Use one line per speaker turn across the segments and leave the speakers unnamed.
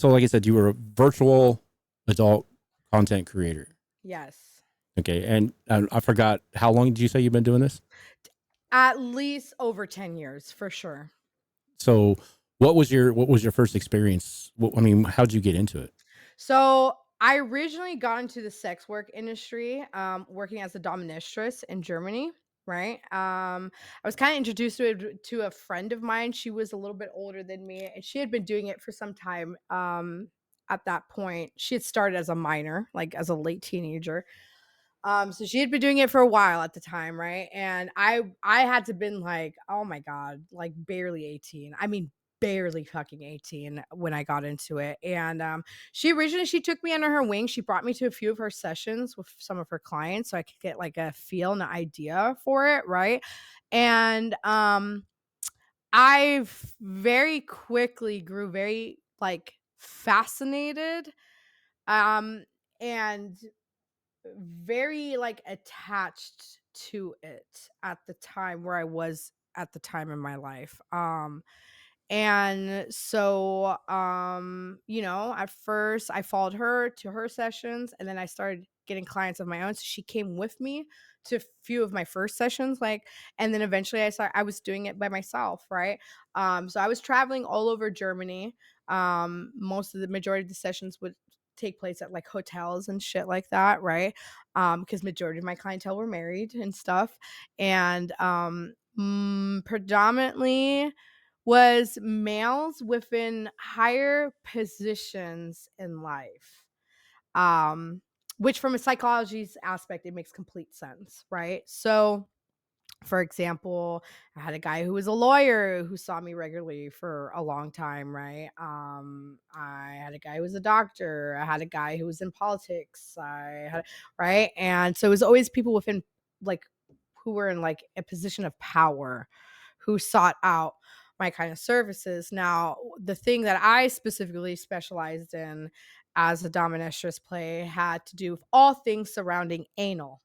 so like I said, you were a virtual adult content creator.
Yes.
Okay, and I forgot how long did you say you've been doing this?
At least over 10 years for sure.
So what was your first experience? I mean, how'd you get into it?
So I originally got into the sex work industry, working as a dominatrix in Germany. Right. I was kind of introduced to it to a friend of mine. She was a little bit older than me, and she had been doing it for some time. At that point, she had started as a minor, like as a late teenager. So she had been doing it for a while at the time, right? And I had to been like, oh my God, like barely 18. I mean, barely fucking 18 when I got into it. And she took me under her wing. She brought me to a few of her sessions with some of her clients so I could get like a feel and an idea for it, right? And I very quickly grew very like fascinated um and very like attached to it at the time where I was at the time in my life. And so at first I followed her to her sessions and then I started getting clients of my own. So she came with me to a few of my first sessions, like, and then eventually I was doing it by myself, right? So I was traveling all over Germany. Most of the majority of the sessions would take place at like hotels and shit like that, right? Because majority of my clientele were married and stuff. And predominantly was males within higher positions in life. Um, which from a psychology's aspect, it makes complete sense, right? So for example, I had a guy who was a lawyer who saw me regularly for a long time, right? I had a guy who was a doctor. I had a guy who was in politics. Right? And so it was always people within like who were in like a position of power who sought out my kind of services. Now, the thing that I specifically specialized in as a dominatrix play had to do with all things surrounding anal,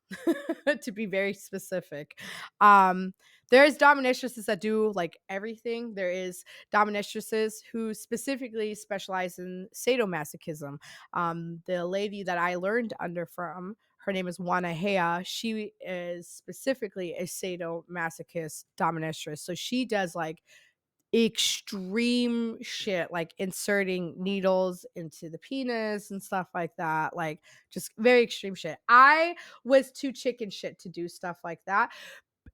to be very specific. Um, there's dominatrixes that do like everything. There is dominatrixes who specifically specialize in sadomasochism. The lady that I learned under from, her name is Juana Hea. She is specifically a sadomasochist dominatrix. So she does like extreme shit, like inserting needles into the penis and stuff like that, like just very extreme shit. I was too chicken shit to do stuff like that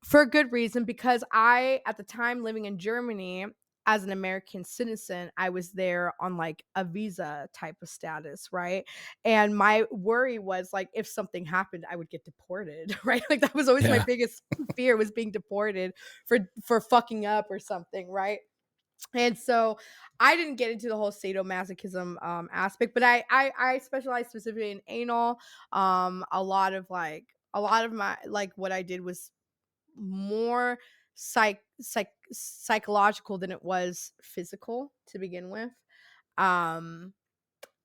for a good reason, because I, at the time living in Germany as an American citizen, I was there on like a visa type of status, right? And my worry was like if something happened, I would get deported, right? Like that was always my
Yeah.
biggest fear, was being deported for fucking up or something, right? And so I didn't get into the whole sadomasochism aspect, but I specialize specifically in anal. A lot of my like what I did was more psychological than it was physical to begin with. Um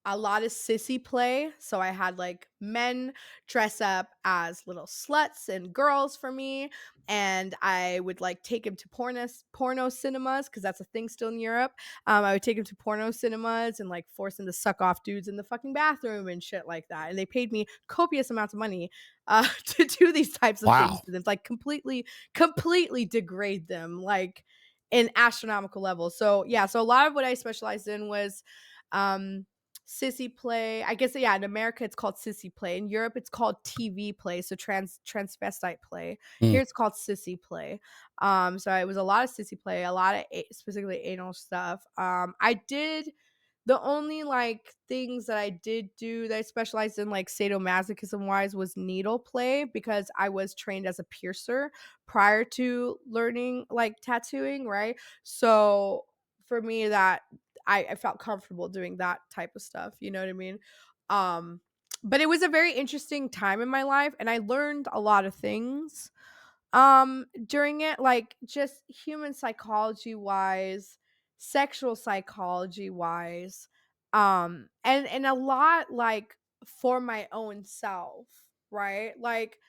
a lot of sissy play. So I had like men dress up as little sluts and girls for me, and I would like take them to porno cinemas because that's a thing still in Europe. I would take them to porno cinemas and like force them to suck off dudes in the fucking bathroom and shit like that. And they paid me copious amounts of money to do these types of things
Wow.
to them, like completely degrade them like in astronomical levels. So yeah, so a lot of what I specialized in was um sissy play. I guess yeah, in America it's called sissy play. In Europe it's called TV play, so transvestite play.
Mm.
Here it's called sissy play. So it was a lot of sissy play, a lot of specifically anal stuff. I did the only like things that I did do that I specialized in like sadomasochism wise was needle play, because I was trained as a piercer prior to learning like tattooing, right? So for me that I felt comfortable doing that type of stuff, you know what I mean? Um but it was a very interesting time in my life and I learned a lot of things during it, like just human psychology wise, sexual psychology wise, and a lot like for my own self, right? Like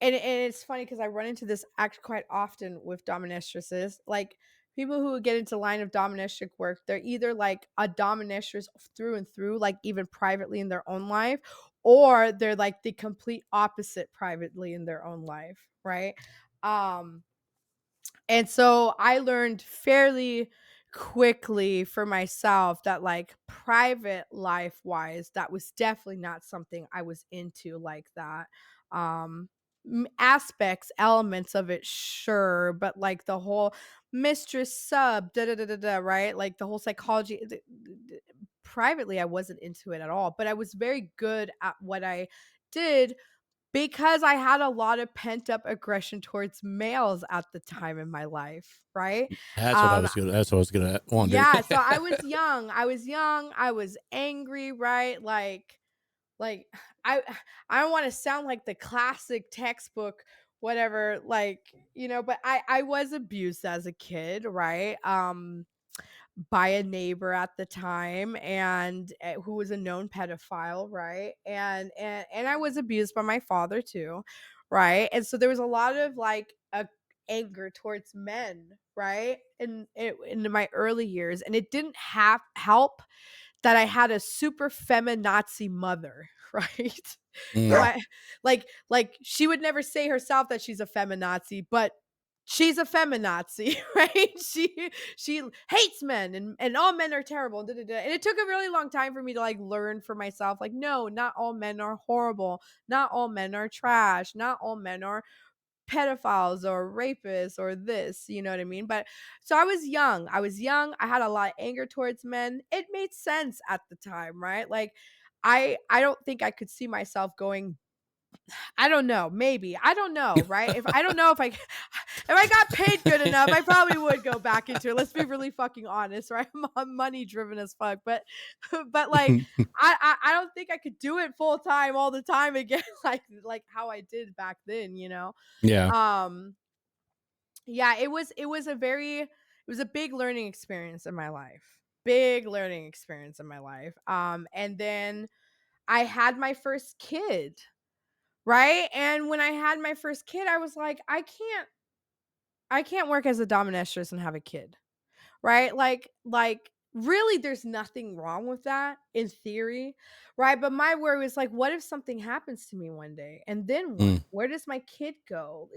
and it's funny because I run into this act quite often with dominatrices, like People who get into line of dominatrix work, they're either like a dominatrix through and through, like even privately in their own life, or they're like the complete opposite privately in their own life, right? Um, and so I learned fairly quickly for myself that, like, private life wise, that was definitely not something I was into like that. Um, Aspects, elements of it, sure, but like the whole mistress sub, da da da da da, right? Like the whole psychology. Privately, I wasn't into it at all, but I was very good at what I did because I had a lot of pent up aggression towards males at the time in my life, right? Um,
That's what I was gonna wonder.
yeah, so I was angry, right? Like I I don't want to sound like the classic textbook whatever, like, but I was abused as a kid, right? By a neighbor at the time, and who was a known pedophile, right? And I was abused by my father too, right? And so there was a lot of like a anger towards men, right? In my early years, and it didn't have help that I had a super feminazi mother, right?
Mm,
My like she would never say herself that she's a feminazi, but she's a feminazi, right? She hates men, and all men are terrible. And, da, da, da. And it took a really long time for me to like learn for myself, like, no, not all men are horrible, not all men are trash, not all men are pedophiles or rapists or this, you know what I mean? But so I was young, I had a lot of anger towards men. It made sense at the time, right? Like I don't think I could see myself going, I don't know, maybe. I don't know, right? If I don't know if I if I got paid good enough, I probably would go back into it. Let's be really fucking honest, right? I'm money driven as fuck, but but like I don't think I could do it full time all the time again, like how I did back then, you know.
yeah.
Um yeah, it was a very it was a big learning experience in my life. Big learning experience in my life. And then I had my first kid, right? And when I had my first kid, I was like, I can't work as a dominatrix and have a kid. Right? Like really there's nothing wrong with that in theory, right? But my worry was like, what if something happens to me one day? And then what?
Mm,
Where does my kid go?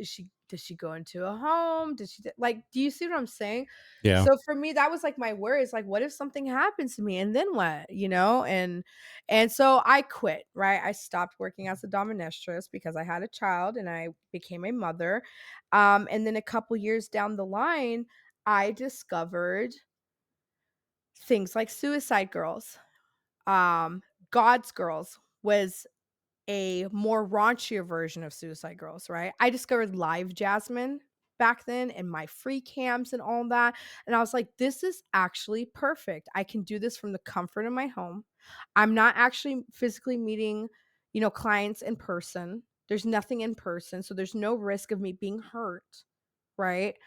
Does she go into a home? Like, do you see what I'm saying?
yeah.
So for me, that was like my worry. Is like, what if something happens to me and then what? And so I quit, right? I stopped working as a dominatrix because I had a child and I became a mother. And then a couple years down the line, I discovered things like Suicide Girls. God's Girls was a more raunchier version of Suicide Girls, right? I discovered Live Jasmine back then and my free cams and all that. And I was like, this is actually perfect. I can do this from the comfort of my home. I'm not actually physically meeting, clients in person. There's nothing in person. So there's no risk of me being hurt, right?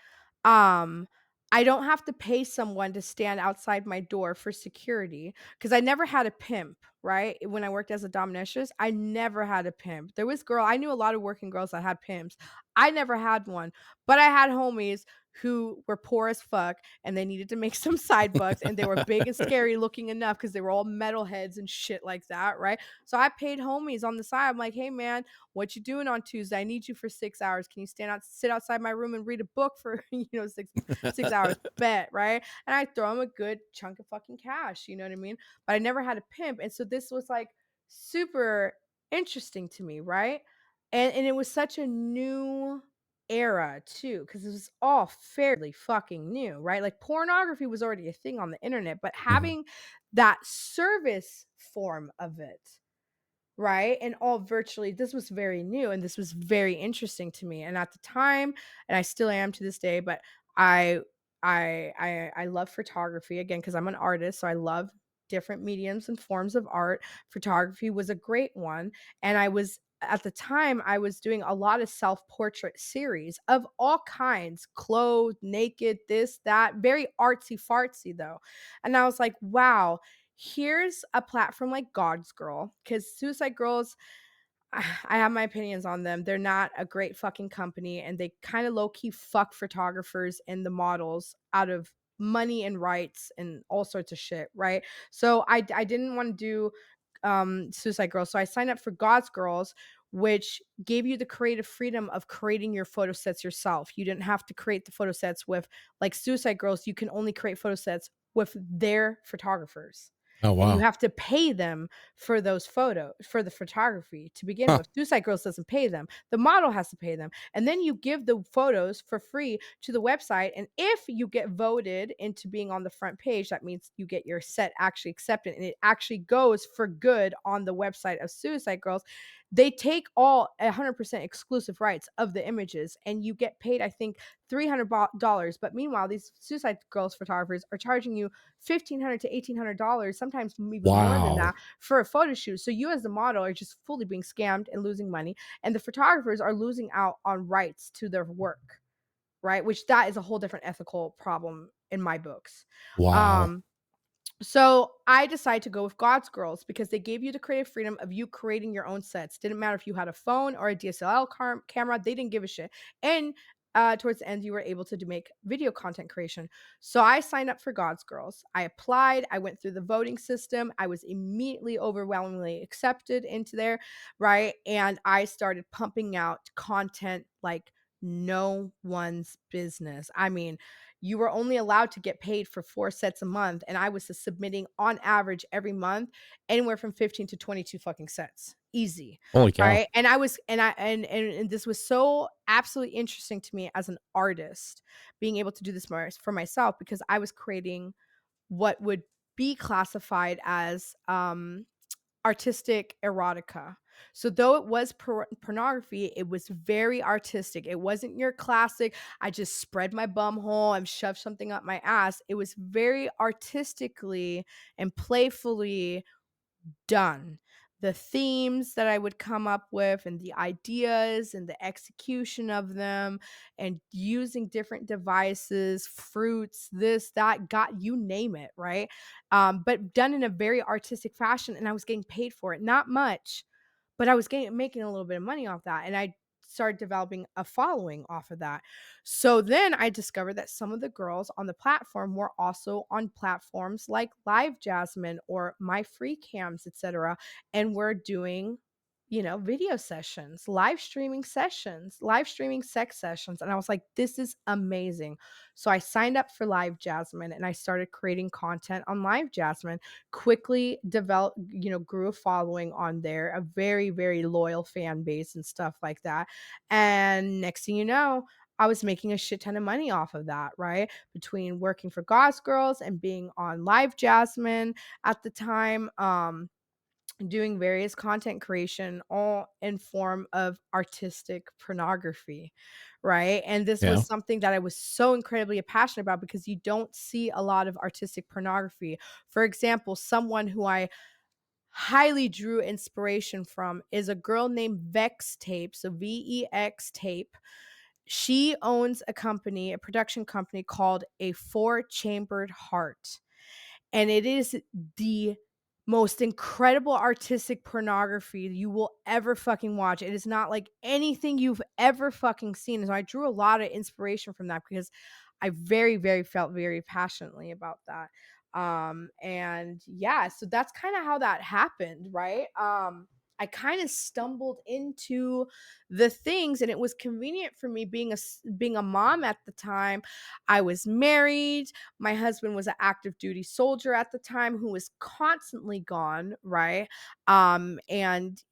Um, I don't have to pay someone to stand outside my door for security because I never had a pimp, right? When I worked as a dominatrix, I never had a pimp. I knew a lot of working girls that had pimps. I never had one, but I had homies who were poor as fuck and they needed to make some side bucks and they were big and scary looking enough because they were all metalheads and shit like that, right? So I paid homies on the side. I'm like, hey man, what you doing on Tuesday? I need you for 6 hours. Can you sit outside my room and read a book for 6 hours? Bet, right? And I throw him a good chunk of fucking cash. You know what I mean? But I never had a pimp, and so this was like super interesting to me, right? And it was such a new era too because it was all fairly fucking new, right? Like pornography was already a thing on the internet, but
Mhm.
having that service form of it, right? And all virtually, this was very new and this was very interesting to me. And at the time, and I still am to this day, but I I love photography again because I'm an artist, so I love different mediums and forms of art. Photography was a great one. And I was at the time I was doing a lot of self-portrait series of all kinds, clothed, naked, this, that, very artsy fartsy though. And I was like, wow, here's a platform like God's Girl, because Suicide Girls, I have my opinions on them. They're not a great fucking company, and they kind of low key fuck photographers and the models out of money and rights and all sorts of shit, right? So I didn't want to do Suicide Girls, so I signed up for God's Girls, which gave you the creative freedom of creating your photo sets yourself. You didn't have to create the photo sets with like Suicide Girls. You can only create photo sets with their photographers,
Oh,
and you
wow.
have to pay them for those photos, for the photography to begin
Huh.
with. Suicide Girls doesn't pay them. The model has to pay them. And then you give the photos for free to the website. And if you get voted into being on the front page, that means you get your set actually accepted and it actually goes for good on the website of Suicide Girls. They take all 100% exclusive rights of the images and you get paid, I think, $300. But meanwhile, these Suicide Girls photographers are charging you $1,500 to $1,800, sometimes even more than
Wow.
that, for a photo shoot. So you as the model are just fully being scammed and losing money, and the photographers are losing out on rights to their work, right? Which that is a whole different ethical problem in my books.
Wow.
Um, so I decided to go with God's Girls because they gave you the creative freedom of you creating your own sets. Didn't matter if you had a phone or a DSLR camera, they didn't give a shit. And towards the end, you were able to make video content creation. So I signed up for God's Girls. I applied. I went through the voting system. I was immediately overwhelmingly accepted into there, right? And I started pumping out content like no one's business. I mean, you were only allowed to get paid for 4 sets a month, and I was submitting on average every month anywhere from 15 to 22 fucking sets. Easy,
Holy cow.
right? And I was and this was so absolutely interesting to me as an artist, being able to do this for myself because I was creating what would be classified as artistic erotica. So though it was pornography, it was very artistic. It wasn't your classic, I just spread my bum hole and shove something up my ass. It was very artistically and playfully done. The themes that I would come up with and the ideas and the execution of them and using different devices, fruits, this, that, got you name it, right? But done in a very artistic fashion. And I was getting paid for it. Not much, but I was making a little bit of money off that. And I started developing a following off of that. So then I discovered that some of the girls on the platform were also on platforms like Live Jasmine or My Free Cams, etc., and were doing, video sessions, live streaming sex sessions. And I was like, this is amazing. So I signed up for Live Jasmine and I started creating content on Live Jasmine, quickly developed, grew a following on there, a very, very loyal fan base and stuff like that. And next thing you know, I was making a shit ton of money off of that, right? Between working for Goss Girls and being on Live Jasmine at the time. Doing various content creation all in form of artistic pornography, right? And this
Yeah.
was something that I was so incredibly passionate about because you don't see a lot of artistic pornography. For example, someone who I highly drew inspiration from is a girl named Vex Tape, so VEX Tape. She owns a company, a production company called A Four Chambered Heart, and it is the most incredible artistic pornography you will ever fucking watch. It is not like anything you've ever fucking seen. So I drew a lot of inspiration from that because I very, very felt very passionately about that. And yeah, so that's kind of how that happened, right? I kind of stumbled into the things, and it was convenient for me being a mom at the time. I was married. My husband was an active duty soldier at the time who was constantly gone, right? And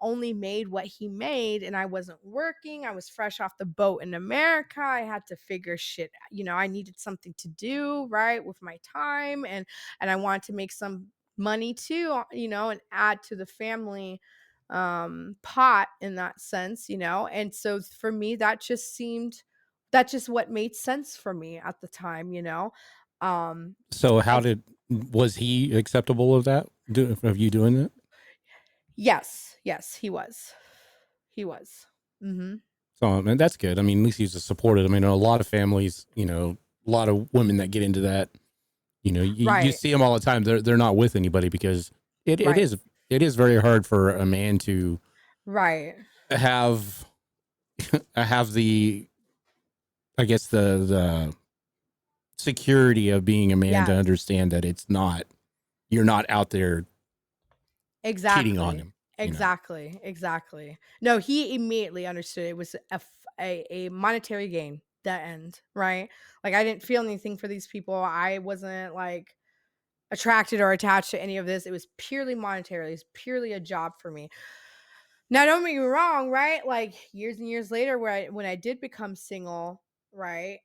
only made what he made, and I wasn't working. I was fresh off the boat in America. I had to figure shit, I needed something to do, right, with my time, and I wanted to make some money too, and add to the family pot in that sense, and so for me that's just what made sense for me at the time, um
So how
and
was he acceptable of that? Of you doing that?
yes, he was. Hmm.
So, and that's good. I mean, at least he's supported. I mean, a lot of families, a lot of women that get into that, you
Right,
see them all the time. They're not with anybody because it
right.
is. it is very hard for a man to
Right.
have have the, I guess, the security of being a man to
Yes.
understand that it's not, you're not out there cheating on
Exactly.
him, you know.
Exactly. Exactly. No, he immediately understood it was a monetary gain, that end, right? Like, I didn't feel anything for these people. I wasn't, like, attracted or attached to any of this. It was purely monetary. It's purely a job for me. Now, don't get me wrong, right? Like, years and years later, where when I did become single, right?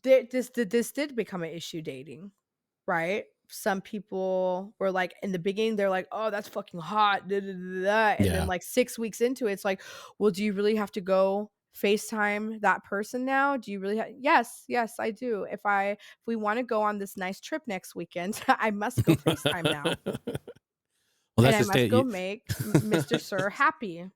This did become an issue dating, right? Some people were like, in the beginning, they're like, "Oh, that's fucking hot," da, da, da, da. And then
Yeah.
like 6 weeks into it, it's like, "Well, do you really have to go FaceTime that person now? Do you really yes, yes, I do. If we want to go on this nice trip next weekend, I must go FaceTime now.
Well,
And
that's
I
just
must
it.
go make Mr. Sir happy."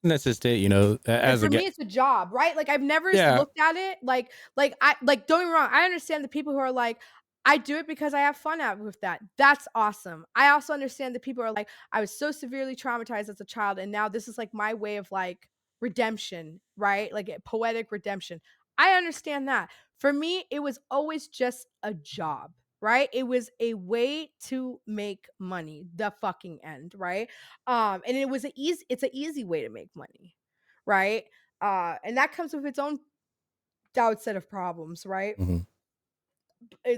That's just it. You know,
And
as a
for me,
guy.
it's a job, right? Like, I've never
Yeah.
looked at it like, don't get me wrong, I understand the people who are like, "I do it because I have fun out with that." That's awesome. I also understand that people are like, "I was so severely traumatized as a child, and now this is, like, my way of, like, redemption," right? Like, a poetic redemption. I understand that. For me, it was always just a job, right? It was a way to make money, the fucking end, right? And it's an easy way to make money, right? And that comes with its own doubt set of problems, right?
Mhm.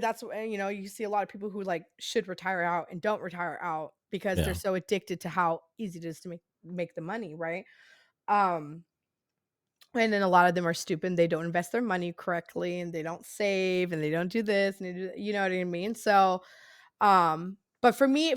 That's you see a lot of people who like should retire out and don't retire out because they're
Yeah.
so addicted to how easy it is to make the money, right? Um, and then a lot of them are stupid. And they don't invest their money correctly, and they don't save, and they don't do this, and you know what I mean. So, but for me,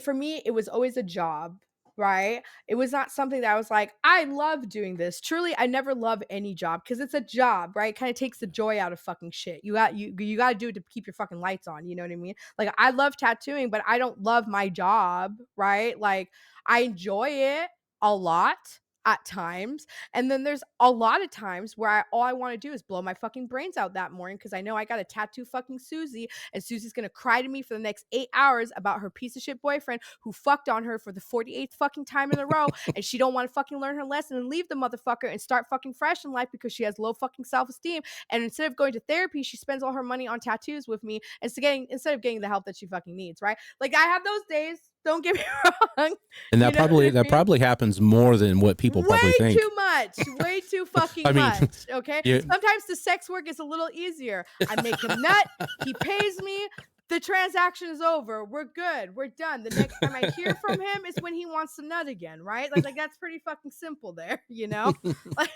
it was always a job, right? It was not something that I was like, I love doing this. Truly, I never love any job because it's a job, right? It kind of takes the joy out of fucking shit. You got to do it to keep your fucking lights on. You know what I mean? Like, I love tattooing, but I don't love my job, right? Like, I enjoy it a lot at times, and then there's a lot of times where all I want to do is blow my fucking brains out that morning because I know I got to tattoo fucking Susie, and Susie's gonna cry to me for the next 8 hours about her piece of shit boyfriend who fucked on her for the 48th fucking time in a row, and she don't want to fucking learn her lesson and leave the motherfucker and start fucking fresh in life because she has low fucking self-esteem. And instead of going to therapy, she spends all her money on tattoos with me instead of getting the help that she fucking needs, right? Like, I have those days. Don't get me wrong.
And
You know what I
that
mean?
probably happens more than what people probably
Way
think.
too much, way too
I
fucking
mean,
much, okay?
yeah.
Sometimes the sex work is a little easier. I make him nut, he pays me, the transaction is over, we're good, we're done. The next time I hear from him is when he wants to nut again, right? Like, that's pretty fucking simple there, you know? Like,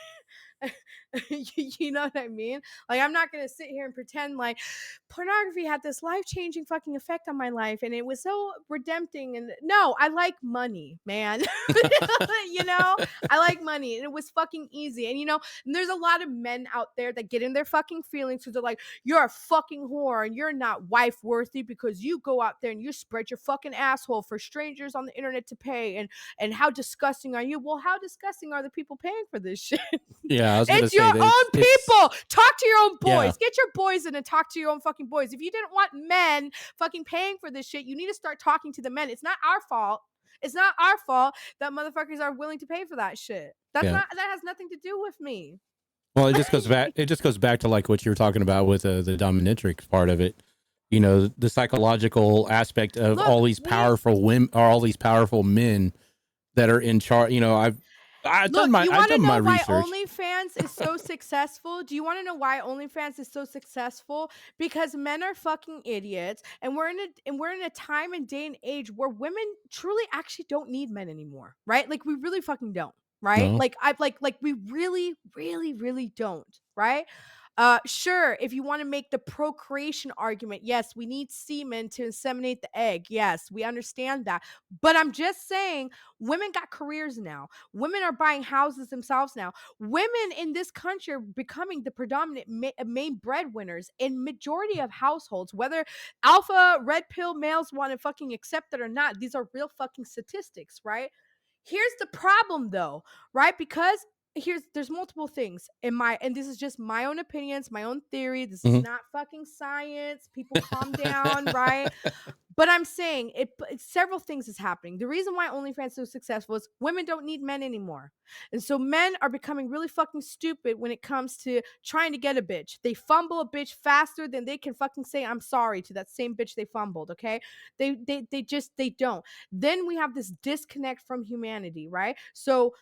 you know what I mean? Like, I'm not gonna sit here and pretend like pornography had this life-changing fucking effect on my life and it was so redempting. And no, I like money, man. You know, I like money, and it was fucking easy. And there's a lot of men out there that get in their fucking feelings because they're like, "You're a fucking whore and you're not wife worthy because you go out there and you spread your fucking asshole for strangers on the internet to pay, and how disgusting are you?" Well, how disgusting are the people paying for this shit?
Yeah, I was gonna
It's
say
your
that
own
it's
people. Talk to your own
yeah.
boys. Get your boys in and talk to your own fucking boys. If you didn't want men fucking paying for this shit, you need to start talking to the men. It's not our fault. It's not our fault that motherfuckers are willing to pay for that shit.
Yeah.
That has nothing to do with me.
Well, it just goes back to like what you were talking about with the dominatrix part of it. You know, the psychological aspect of
Look,
all these
we
powerful women or all these powerful men that are in charge. You know,
Look, you
I've
want to
done my
know why
research.
OnlyFans is so successful? Do you want to know why OnlyFans is so successful? Because men are fucking idiots, and we're in a time and day and age where women truly actually don't need men anymore, right? Like, we really fucking don't, right?
No.
Like, I like we really, really, really don't, right? Sure, if you want to make the procreation argument, yes, we need semen to inseminate the egg. Yes, we understand that. But I'm just saying, women got careers now. Women are buying houses themselves now. Women in this country are becoming the predominant main breadwinners in majority of households, whether alpha red pill males want to fucking accept it or not. These are real fucking statistics, right? Here's the problem though, right? Because there's multiple things and this is just my own opinions, my own theory. This is
Mhm.
not fucking science. People calm down, right? But I'm saying several things is happening. The reason why OnlyFans is so successful is women don't need men anymore. And so men are becoming really fucking stupid when it comes to trying to get a bitch. They fumble a bitch faster than they can fucking say I'm sorry to that same bitch they fumbled, okay? They don't. Then we have this disconnect from humanity, right? So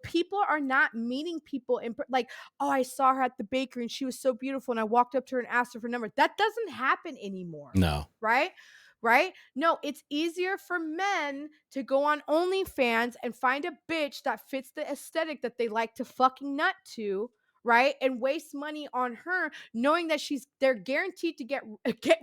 people are not meeting people in like, oh, I saw her at the bakery and she was so beautiful and I walked up to her and asked her for number. That doesn't happen anymore,
No.
right? Right? No, it's easier for men to go on OnlyFans and find a bitch that fits the aesthetic that they like to fucking nut to, right? And waste money on her, knowing that they're guaranteed to get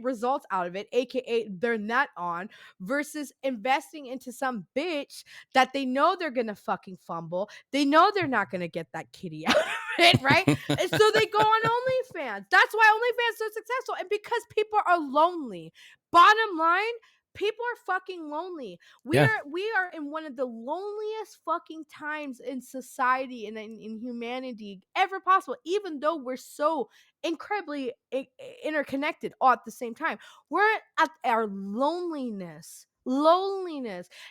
results out of it, aka they're nut on, versus investing into some bitch that they know they're gonna fucking fumble. They know they're not gonna get that kitty out of it, right? And so they go on OnlyFans. That's why OnlyFans is so successful. And because people are lonely. Bottom line, people are fucking lonely. We
Yeah.
are we are in one of the loneliest fucking times in society and in humanity ever possible, even though we're so incredibly interconnected all at the same time. We're at our loneliness,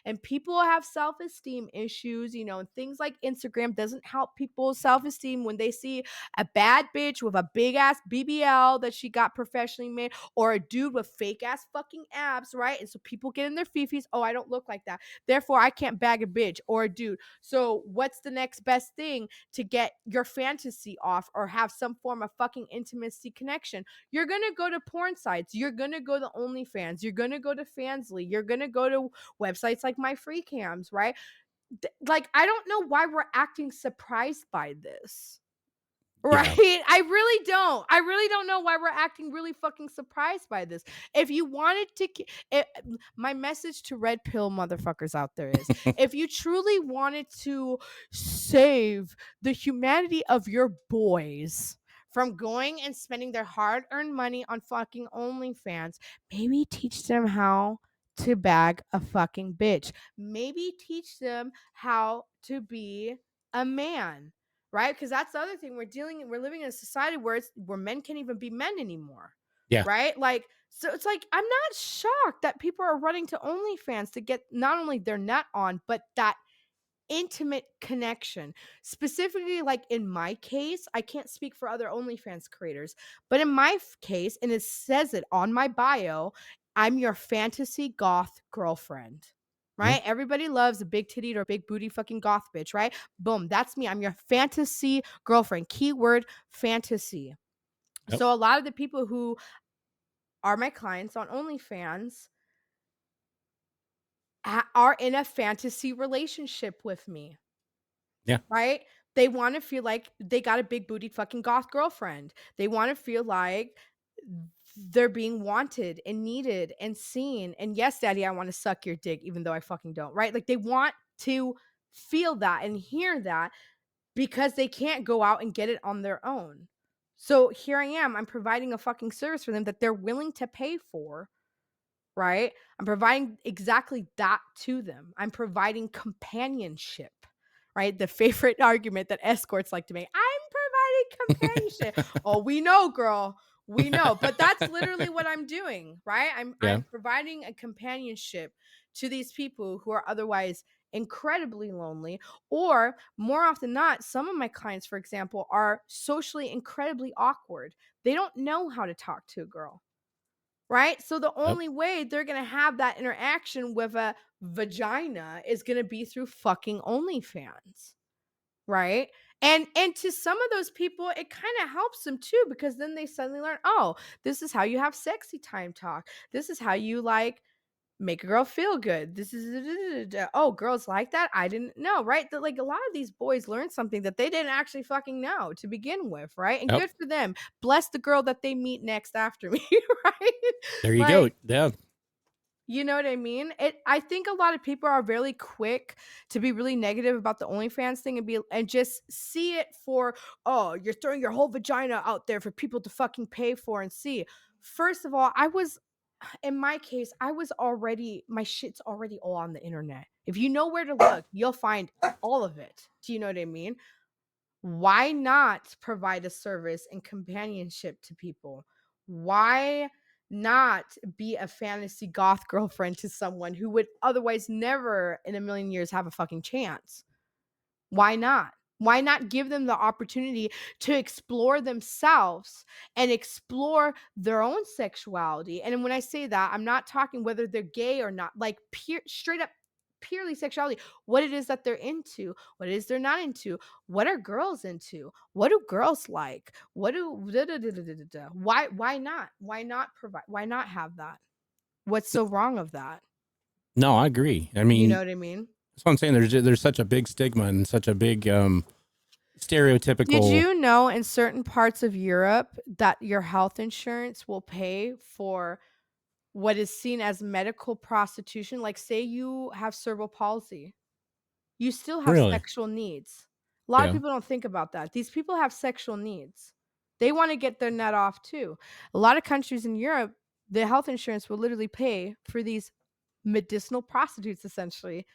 and people have self-esteem issues, and things like Instagram doesn't help people's self-esteem when they see a bad bitch with a big ass BBL that she got professionally made, or a dude with fake ass fucking abs, right? And so people get in their fifis. Oh, I don't look like that. Therefore, I can't bag a bitch or a dude. So, what's the next best thing to get your fantasy off or have some form of fucking intimacy connection? You're going to go to porn sites. You're going to go to OnlyFans. You're going to go to Fansly. You're going to go to websites like My Free Cams, right? Like, I don't know why we're acting surprised by this. Right?
Yeah.
I really don't know why we're acting really fucking surprised by this. If you wanted to my message to red pill motherfuckers out there is, if you truly wanted to save the humanity of your boys from going and spending their hard-earned money on fucking OnlyFans, maybe teach them how to bag a fucking bitch. Maybe teach them how to be a man, right? Because that's the other thing. We're living in a society where men can't even be men anymore,
Yeah.
right? Like, so it's like, I'm not shocked that people are running to OnlyFans to get not only their nut on, but that intimate connection. Specifically, like in my case, I can't speak for other OnlyFans creators, but in my case, and it says it on my bio, I'm your fantasy goth girlfriend.
Mhm.
Right? Everybody loves a big titty or big booty fucking goth bitch, right? Boom, that's me. I'm your fantasy girlfriend. Keyword fantasy.
Yep.
So a lot of the people who are my clients on OnlyFans are in a fantasy relationship with me.
Yeah.
Right? They wanna feel like they got a big booty fucking goth girlfriend. They wanna feel like they're being wanted and needed and seen, and yes, daddy, I wanna suck your dick even though I fucking don't, right? Like, they want to feel that and hear that because they can't go out and get it on their own. So, here I am, I'm providing a fucking service for them that they're willing to pay for, right? I'm providing exactly that to them. I'm providing companionship, right? The favorite argument that escorts like to make. I'm providing companionship. Oh, we know, girl. We know. But that's literally what I'm doing, right? I'm
Yeah.
I'm providing a companionship to these people who are otherwise incredibly lonely, or more often than not, some of my clients, for example, are socially incredibly awkward. They don't know how to talk to a girl, right? So the
Yep.
only way they're gonna have that interaction with a vagina is gonna be through fucking OnlyFans, right? And to some of those people, it kind of helps them too, because then they suddenly learn, oh, this is how you have sexy time talk. This is how you like make a girl feel good. This is oh, girls like that. I didn't know, right? That like a lot of these boys learn something that they didn't actually fucking know to begin with, right? And
Yep.
good for them. Bless the girl that they meet next after me, right?
There you go.
Like,
Yeah.
you know what I mean? I think a lot of people are really quick to be really negative about the OnlyFans thing and just see it for, oh, you're throwing your whole vagina out there for people to fucking pay for and see. First of all, I was in my case, I was already my shit's already all on the internet. If you know where to look, you'll find all of it. Do you know what I mean? Why not provide a service and companionship to people? Why not be a fantasy goth girlfriend to someone who would otherwise never in a million years have a fucking chance? Why not? Why not give them the opportunity to explore themselves and explore their own sexuality? And when I say that, I'm not talking whether they're gay or not, like pure, straight up, purely sexuality, what it is that they're into, what it is they're not into, what are girls into, what do girls like, what do da, da, da, da, da, da, da. Why not? Why not provide? Why not have that? What's so wrong of that?
No, I agree. I
You know
mean,
what I mean?
that's what I'm saying. There's such a big stigma and such a big
Did
stereotypical.
you know in certain parts of Europe that your health insurance will pay for what is seen as medical prostitution? Like, say you have cerebral palsy, you still have
Really?
sexual needs. A lot of
Yeah.
people don't think about that. These people have sexual needs. They want to get their nut off too. A lot of countries in Europe, the health insurance will literally pay for these medicinal prostitutes essentially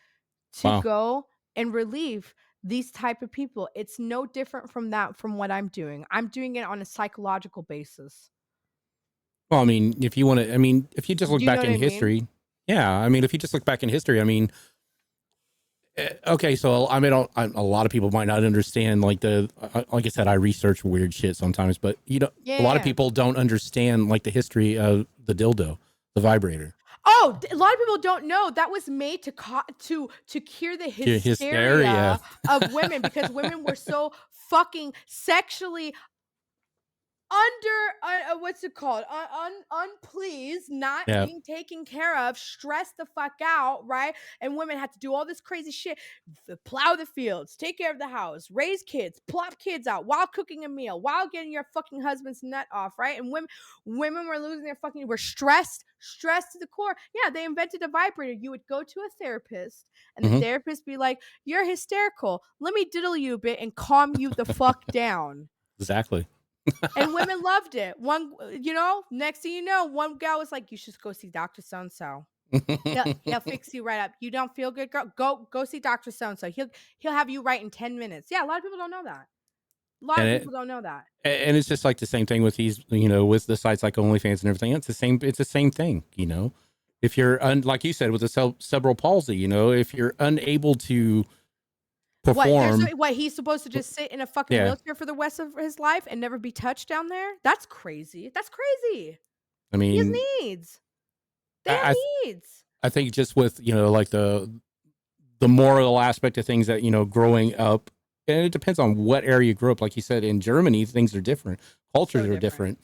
to
Wow.
go and relieve these type of people. It's no different from that from what I'm doing. I'm doing it on a psychological basis.
Well, I mean, if you want to, I mean, if you just look
Do you know
back
what
in
I mean?
history, yeah, I mean, if you just look back in history, I mean, okay, so I mean, a lot of people might not understand, like like I said, I research weird shit sometimes, but you know,
Yeah,
a lot of
yeah.
people don't understand like the history of the dildo, the vibrator,
Oh, a lot of people don't know that was made to to cure the
hysteria.
hysteria of women because women were so fucking sexually under what's it called, unpleased, not
Yeah.
being taken care of, stressed the fuck out, right? And women had to do all this crazy shit, plow the fields, take care of the house, raise kids, plop kids out while cooking a meal, while getting your fucking husband's nut off, right? And women were losing their fucking, were stressed to the core. Yeah, they invented a vibrator. You would go to a therapist and the
Hmm.
therapist be like, you're hysterical, let me diddle you a bit and calm you the fuck down.
Exactly.
And women loved it. Next thing you know, one gal was like, "You should go see Doctor So and So. He'll fix you right up. You don't feel good, girl? Go see Doctor So and So. He'll have you right in 10 minutes." Yeah, a lot of people don't know that. A lot
and
of
it,
people don't know that.
and it's just like the same thing with these, you know, with the sites like OnlyFans and everything. It's the same. It's the same thing, you know. If you're like you said with the cerebral palsy, you know, if you're unable to perform,
What, he's supposed to just sit in a fucking
yeah.
wheelchair for the rest of his life and never be touched down there? That's crazy. That's crazy.
I
He has
mean,
needs. They have
I
needs.
I think just with, you know, like the moral aspect of things that, you know, growing up, and it depends on what area you grew up. Like you said, in Germany, things are different, cultures
So
are
different.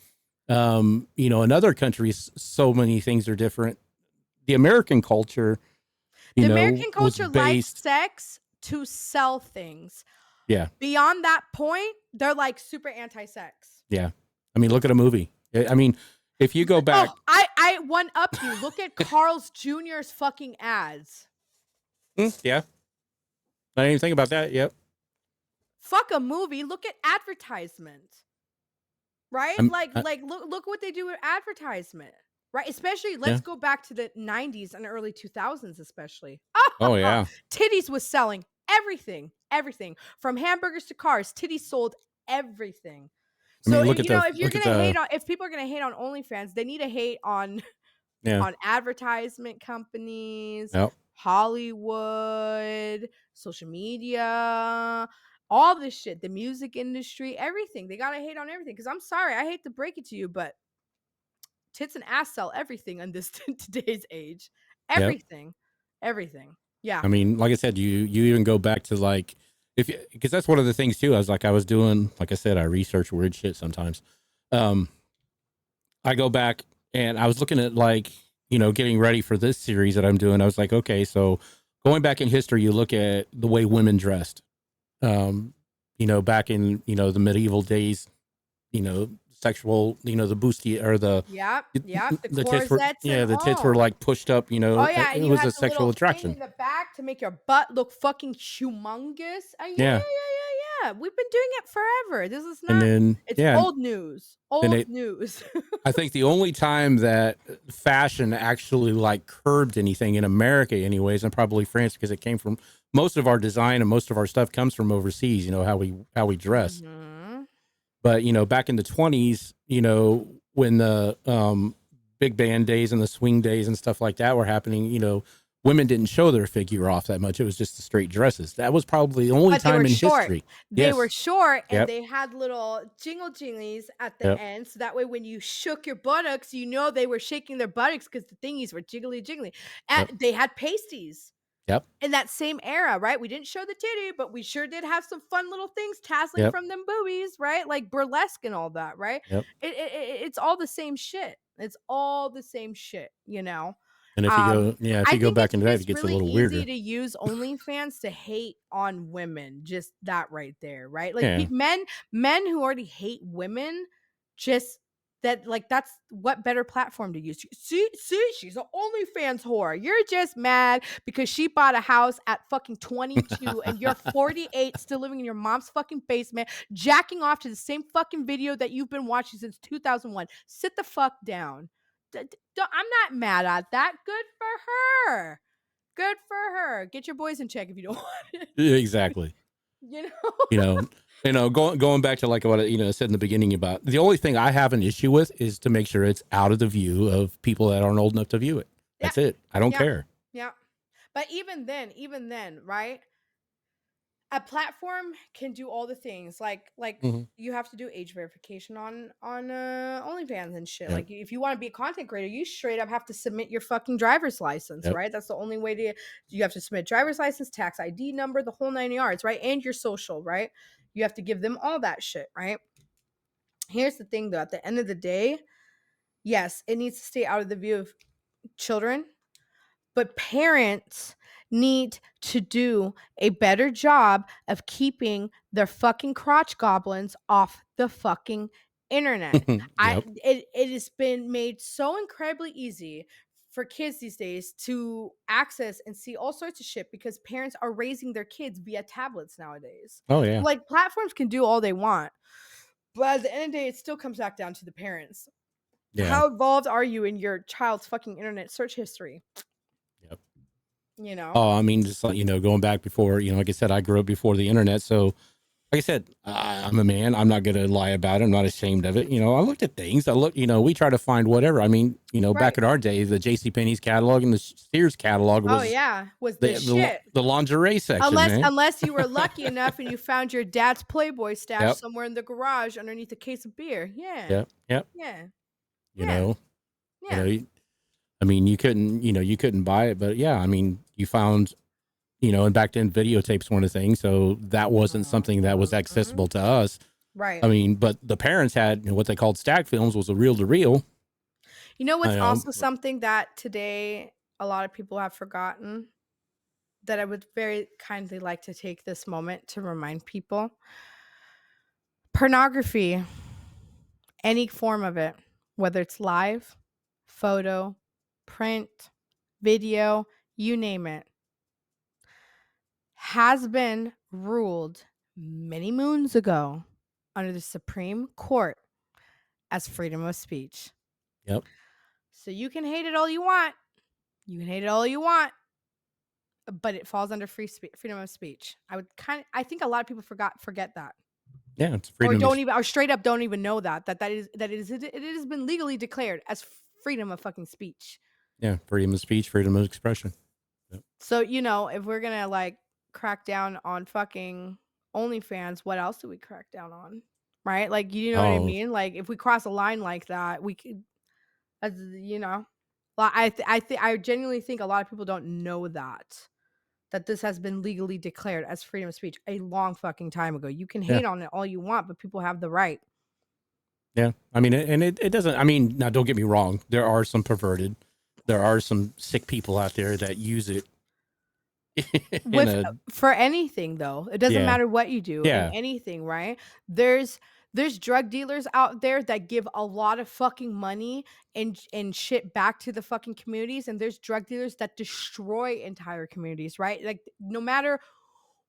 different. You know, in other countries, so many things are different. The American culture, you
The
know,
American
was
culture likes
based,
sex to sell things.
yeah,
Beyond that point, they're like super anti-sex.
yeah. I mean, look at a movie. I mean, if you go back,
Oh, I one up you. Look at Carl's Jr.'s fucking ads.
yeah, I didn't even think about that. Yep.
Fuck a movie. Look at advertisement. Right?
I'm,
Like look what they do with advertisement. Right? Especially
yeah.
let's go back to the 90s and early 2000s especially.
Oh yeah.
Titties was selling everything. Everything. From hamburgers to cars, titties sold everything.
I
So,
mean, look at the,
if you're
look at
gonna hate
the,
on, if people are gonna hate on OnlyFans, they need to hate on
yeah.
advertisement companies,
Yep.
Hollywood, social media, all this shit, the music industry, everything. They gotta hate on everything. Because I'm sorry, I hate to break it to you, but tits and ass sell everything in this today's age.
Yep.
Everything, everything. Yeah.
I mean, like I said, you even go back to like, if, because that's one of the things too. I was doing, like I said, I research weird shit sometimes. Um, I go back and I was looking at, like, you know, getting ready for this series that I'm doing. I was like, okay, so going back in history, you look at the way women dressed. You know, back in, you know, the medieval days, you know, sexual, you know, the bustier or
Yep. Yep. The
the tits were,
corsets and
yeah, the tits were
all.
like pushed up. You
Oh
know,
yeah,
it
and you
was
had
a
the little
sexual
thing
attraction.
in the back to make your butt look fucking humongous. Yeah, yeah,
Yeah,
yeah, yeah, yeah. We've been doing it forever. This is
and
not.
then
It's
yeah,
old news.
then
Old
it
news.
I think the only time that fashion actually like curbed anything in America, anyways, and probably France, because it came from most of our design and most of our stuff comes from overseas. You know how we dress.
Hmm.
But you know, back in the 20s, you know, when big band days and the swing days and stuff like that were happening, women didn't show their figure off that much. It was just the straight dresses. That was probably the only
But they were
time in
short.
history.
They were
Yes.
short, and
Yep.
they had little jinglies at the
Yep.
end, so that way when you shook your buttocks, they were shaking their buttocks because the thingies were jiggly. And
Yep.
they had pasties
Yep.
in that same era, right? We didn't show the titty, but we sure did have some fun little things tasseling
Yep.
from them boobies, right? Like burlesque and all that, right?
Yep.
It's all the same shit. It's all the same shit,
And
Um,
if
I
you go
think
back
it's
into that, it
just
gets a
really
little
easy
weirder.
to use OnlyFans to hate on women. Just that right there, right? Like
Yeah.
men who already hate women, just that like that's what better platform to use. See, she's an OnlyFans whore. You're just mad because she bought a house at fucking 22 and you're 48 still living in your mom's fucking basement, jacking off to the same fucking video that you've been watching since 2001. Sit the fuck down. I'm not mad at that. Good for her. Good for her. Get your boys in check if you don't want it.
Exactly.
You know?
You know, going back to like what I said in the beginning about the only thing I have an issue with is to make sure it's out of the view of people that aren't old enough to view it.
Yeah.
That's it. I don't
Yeah.
care.
Yeah. But even then, right? A platform can do all the things like
Mhm.
you have to do age verification on OnlyFans and shit.
Yep.
Like if you want to be a content creator, you straight up have to submit your fucking driver's license,
Yep.
right? That's the only way to you have to submit driver's license, tax ID number, the whole 9 yards, right? And your social, right? You have to give them all that shit, right? Here's the thing though, at the end of the day, yes, it needs to stay out of the view of children, but parents need to do a better job of keeping their fucking crotch goblins off the fucking internet.
Yep.
It has been made so incredibly easy for kids these days to access and see all sorts of shit because parents are raising their kids via tablets nowadays.
Oh
So
yeah.
like platforms can do all they want, but at the end of the day, it still comes back down to the parents.
Yeah.
How involved are you in your child's fucking internet search history?
Yep.
You know?
Oh, I mean, just like, going back before, like I said, I grew up before the internet. So, like I said, I'm a man. I'm not going to lie about it. I'm not ashamed of it. I looked at things. We try to find whatever. I mean, back
Right.
in our day, the JCPenney's catalog and the Sears catalog
Oh,
was
yeah, was the
the,
shit.
the lingerie section,
Unless
man.
unless you were lucky enough and you found your dad's Playboy stash
Yep.
somewhere in the garage underneath a case of beer. Yeah.
Yep. Yep.
Yeah.
You
Yeah.
know, you
Yeah.
know, I mean, you couldn't buy it, but yeah, I mean, you found, and back then videotapes weren't a thing. So that wasn't something that was
Mhm.
accessible to us.
Right.
I mean, but the parents had what they called stack films was a reel to reel.
You know
I
what's
know.
also something that today a lot of people have forgotten that I would very kindly like to take this moment to remind people? Pornography, any form of it, whether it's live, photo, print, video, you name it, has been ruled many moons ago under the Supreme Court as freedom of speech.
Yep.
So you can hate it all you want. You can hate it all you want, but it falls under freedom of speech. I think a lot of people forget that.
Yeah. It's
Or
freedom of.
don't even or straight up don't even know it has been legally declared as freedom of fucking speech.
Yeah. Freedom of speech, freedom of expression. Yep.
So, if we're gonna like crack down on fucking OnlyFans, what else do we crack down on? Right? Like, you know what I
Oh,
mean? Like, if we cross a line like that, we could, as well, I genuinely think a lot of people don't know that this has been legally declared as freedom of speech a long fucking time ago. You can
yeah.
hate on it all you want, but people have the right.
Yeah. I mean, and it doesn't, I mean, now don't get me wrong. There are some perverted, there are some sick people out there that use it in
With
a,
for anything though, it doesn't
yeah.
matter what you do in
Yeah.
anything, right? There's drug dealers out there that give a lot of fucking money and shit back to the fucking communities, and there's drug dealers that destroy entire communities, right? Like no matter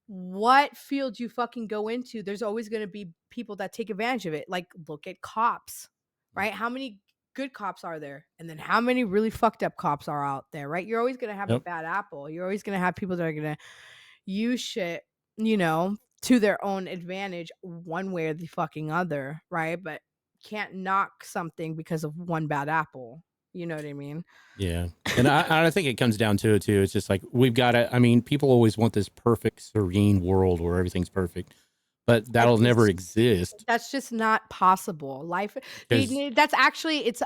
what field you fucking go into, there's always going to be people that take advantage of it. Like look at cops, right? How many good cops are there? And then how many really fucked up cops are out there, right? You're always going to have a
Yep.
bad apple. You're always going to have people that are going to use shit, to their own advantage one way or the fucking other, right? But can't knock something because of one bad apple. You know what I mean?
Yeah. And I think it comes down to it too. It's just like we've got to. I mean, people always want this perfect, serene world where everything's perfect, but that'll never exist
That's just not possible. Life,
because
that's actually, it's,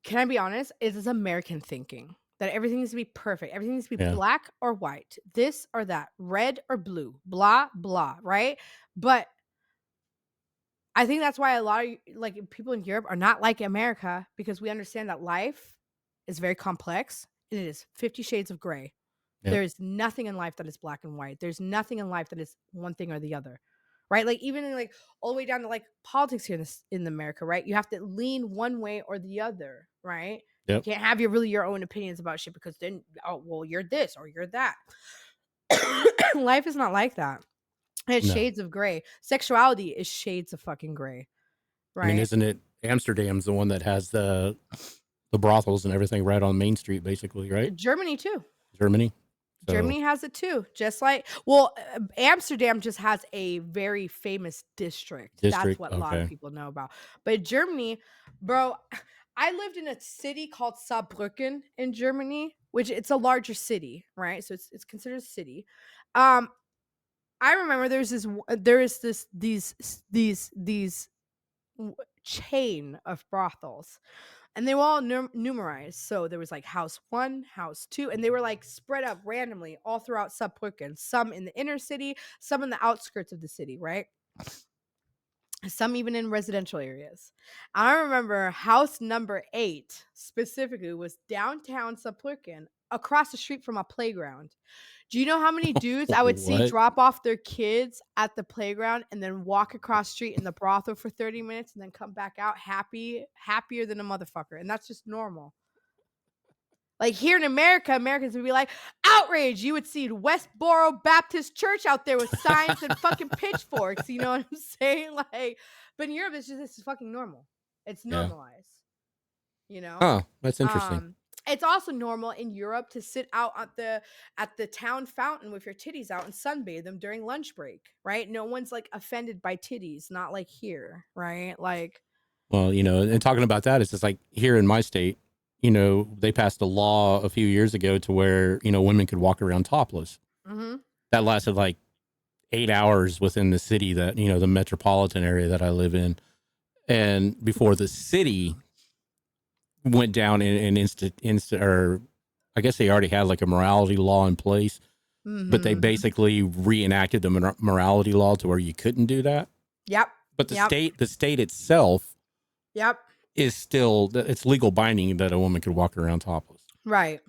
can I be honest? It is American thinking that everything needs to be perfect. Everything needs to be
yeah,
black or white, this or that, red or blue, blah, blah, right? But I think that's why a lot of like people in Europe are not like America because we understand that life is very complex and it is 50 shades of gray.
yep,
There is nothing in life that is black and white. There's nothing in life that is one thing or the other. Right? Like even in like all the way down to like politics here in America, right? You have to lean one way or the other, right? You
yep,
can't have your own opinions about shit because then oh well you're this or you're that. Life is not like that. It's
no.
shades of gray. Sexuality is shades of fucking gray,
I mean,
right?
isn't it Amsterdam's the one that has the brothels and everything right on Main Street, basically, right?
Germany too.
Germany. So
Germany has it too. Just like, well, Amsterdam just has a very famous district. That's
district,
what a lot of
okay,
people know about. But Germany, bro, I lived in a city called Saarbrücken in Germany, which it's a larger city, right? So it's considered a city. Um, I remember there is this these chain of brothels, and they were all numerized. So there was like house 1, house 2, and they were like spread up randomly all throughout Saarbrücken, some in the inner city, some in the outskirts of the city, right? Some even in residential areas. I remember house number 8 specifically was downtown Saarbrücken, across the street from a playground. Do you know how many dudes I would see
what?
drop off their kids at the playground and then walk across street in the brothel for 30 minutes and then come back out happier than a motherfucker? And that's just normal. Like here in America, Americans would be like, outrage. You would see Westboro Baptist Church out there with signs and fucking pitchforks. You know what I'm saying? Like, but in Europe, this is fucking normal. It's
Yeah.
normalized, you know?
Huh. That's interesting.
It's also normal in Europe to sit out at the town fountain with your titties out and sunbathe them during lunch break, right? No one's like offended by titties, not like here, right? Like,
Well, and talking about that, it's just like here in my state, they passed a law a few years ago to where, women could walk around topless.
mhm.
That lasted like 8 hours within the city that, the metropolitan area that I live in. And before the city went down and or I guess they already had like a morality law in place, but they
Mhm.
basically reenacted the morality law to where you couldn't do that.
Yep.
But
Yep.
the state itself
Yep.
is still, it's legal binding that a woman could walk around topless.
Right.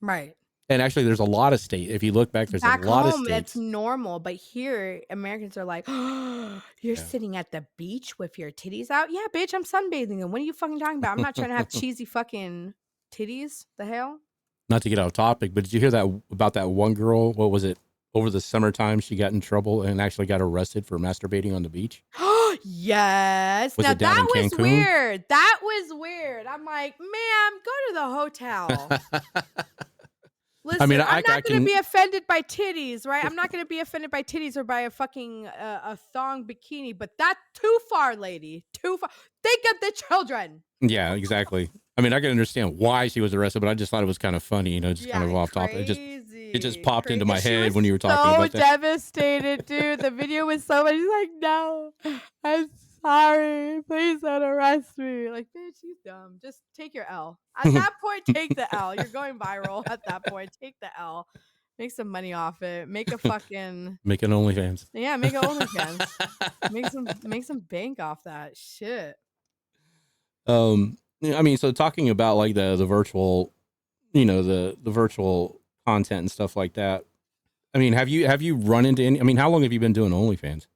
Right.
And actually, there's a lot of states. If you look back, there's a
Back
lot of
home, that's
states.
normal, but here, Americans are like, "Oh, you're
Yeah.
sitting at the beach with your titties out? Yeah, bitch, I'm sunbathing them. What are you fucking talking about? I'm not trying to have cheesy fucking titties. The hell?"
Not to get off topic, but did you hear that about that one girl? What was it? Over the summertime, she got in trouble and actually got arrested for masturbating on the beach.
Yes.
Was
Now
it down
that
in
was
Cancun?
weird. That was weird. I'm like, ma'am, go to the hotel.
I mean,
Listen, I'm
I
not gonna
can.
be offended by titties, right? I'm not gonna be offended by titties or by a fucking a thong bikini, but that too far, lady. Too far. Think of the children.
Yeah, exactly. I mean, I can understand why she was arrested, but I just thought it was kind of funny, just kind of
Yeah,
off topic. It just
crazy,
popped into
crazy. And
my
she was
head when you were talking
so
about that.
devastated, dude. The video was so much. She's like, no, I'm sorry. Please don't arrest me. Like, bitch, you dumb. Just take your L. At that point, take the L. You're going viral at that point. Take the L. Make some money off it. Make a fucking
Making OnlyFans.
yeah, make a OnlyFans. Make some bank off that shit.
I mean, so talking about like the virtual, the virtual content and stuff like that. I mean, have you run into any? I mean, how long have you been doing OnlyFans?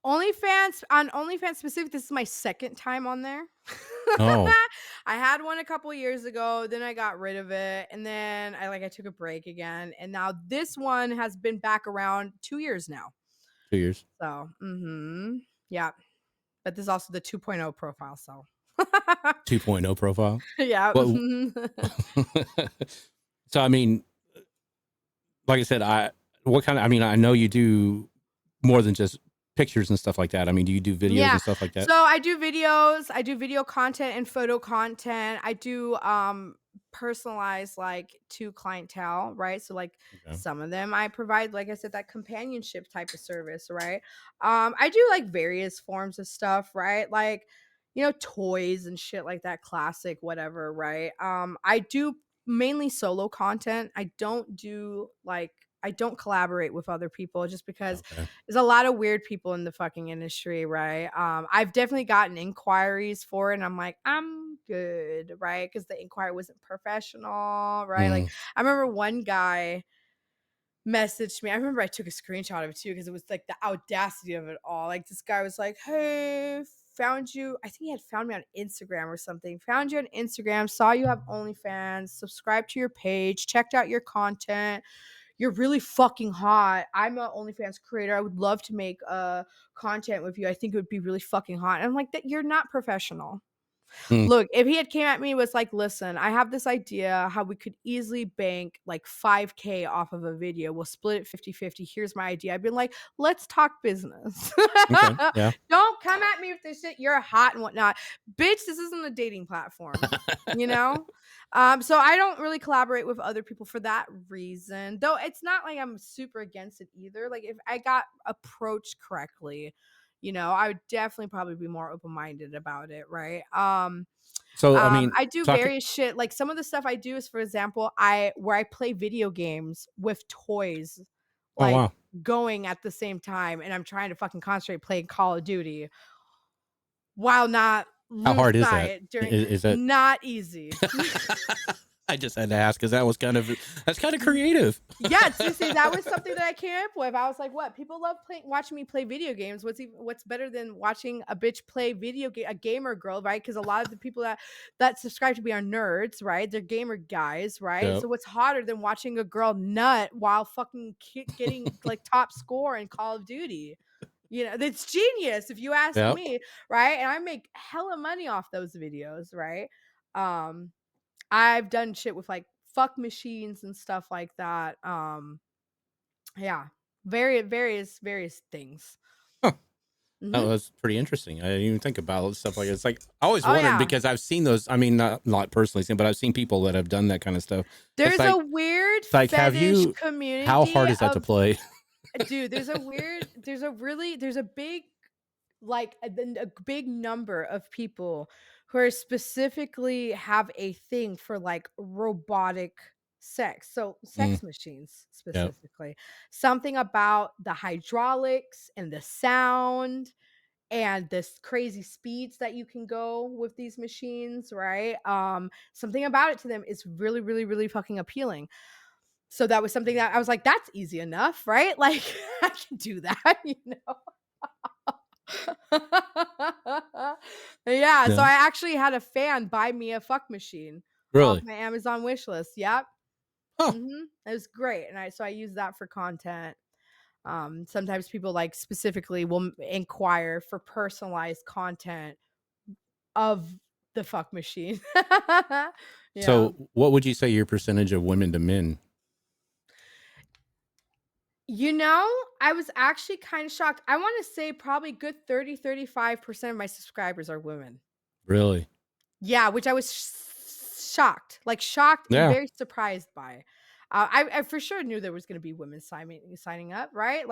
OnlyFans specific, this is my second time on there.
Oh,
I had one a couple years ago, then I got rid of it, and then I took a break again, and now this one has been back around 2 years now.
2 years.
So, yeah, but this is also the 2.0 profile, so
2.0 profile.
yeah.
Well, so I mean, like I said, what kind of? I mean, I know you do more than just pictures and stuff like that? I mean, do you do videos
Yeah.
and stuff like that?
So I do videos, I do video content and photo content. I do personalized like to clientele, right? So like
Okay.
some of them I provide, like I said, that companionship type of service, right? I do like various forms of stuff, right? Like, toys and shit like that, classic, whatever, right? I do mainly solo content. I don't collaborate with other people just because
Okay.
there's a lot of weird people in the fucking industry, right? I've definitely gotten inquiries for it, and I'm like, I'm good, right? Because the inquiry wasn't professional, right? Like,
Mm,
I remember one guy messaged me. I remember I took a screenshot of it too because it was like the audacity of it all. Like, this guy was like, "Hey, found you." I think he had found me on Instagram or something. Found you on Instagram. Saw you have OnlyFans. Subscribed to your page. Checked out your content. You're really fucking hot. I'm a OnlyFans creator. I would love to make content with you. I think it would be really fucking hot. And I'm like, that you're not professional.
mm,
Look, if he had came at me and was like, listen, I have this idea how we could easily bank like 5K off of a video. We'll split it 50-50. Here's my idea. I've been like, let's talk business.
okay. Yeah.
Don't come at me with this shit. You're hot and whatnot. Bitch, this isn't a dating platform, you know? So I don't really collaborate with other people for that reason. Though it's not like I'm super against it either. Like if I got approached correctly, I would definitely probably be more open-minded about it, right?
So, I mean,
I do
talking.
various shit. Like some of the stuff I do is, for example, where I play video games with toys,
Oh
like
wow.
going at the same time, and I'm trying to fucking concentrate playing Call of Duty while not
How
lose
hard is that?
sight during.
Is that?
Not easy.
I just had to ask because that's kind of creative.
Yeah, see, that was something that I came up with. I was like, "What? People love watching me play video games. What's better than watching a bitch play video game, a gamer girl, right? Because a lot of the people that subscribe to me are nerds, right? They're gamer guys, right?
Yep.
So what's hotter than watching a girl nut while fucking getting like top score in Call of Duty? That's genius if you ask
Yep.
me, right? And I make hella money off those videos, right? Um, I've done shit with like fuck machines and stuff like that. Yeah, various things.
Huh. That
Hmm.
was pretty interesting. I didn't even think about stuff like that. It's like I always
Oh
wondered
yeah,
because I've seen those. I mean, not personally seen, but I've seen people that have done that kind of stuff. It's
there's a
like
weird
it's like have
fetish
you? How
community
hard is that to
of
play?
dude. There's a big like a big number of people who are specifically have a thing for like robotic sex. So
Mm,
sex machines
yep.
specifically. Something about the hydraulics and the sound and this crazy speeds that you can go with these machines, right? Something about it to them is really, really, really fucking appealing. So that was something that I was like, that's easy enough, right? Like I can do that, Yeah, so
Yeah.
I actually had a fan buy me a fuck machine off
Really?
my Amazon wish list. Yep.
Huh.
It was great, and I use that for content. Sometimes people like specifically will inquire for personalized content of the fuck machine. Yeah.
So, what would you say your percentage of women to men?
I was actually kind of shocked. I want to say probably good 35% of my subscribers are women.
Really?
Yeah, which I was shocked, like shocked and
Yeah.
very surprised by. I for sure knew there was going to be women signing up, right?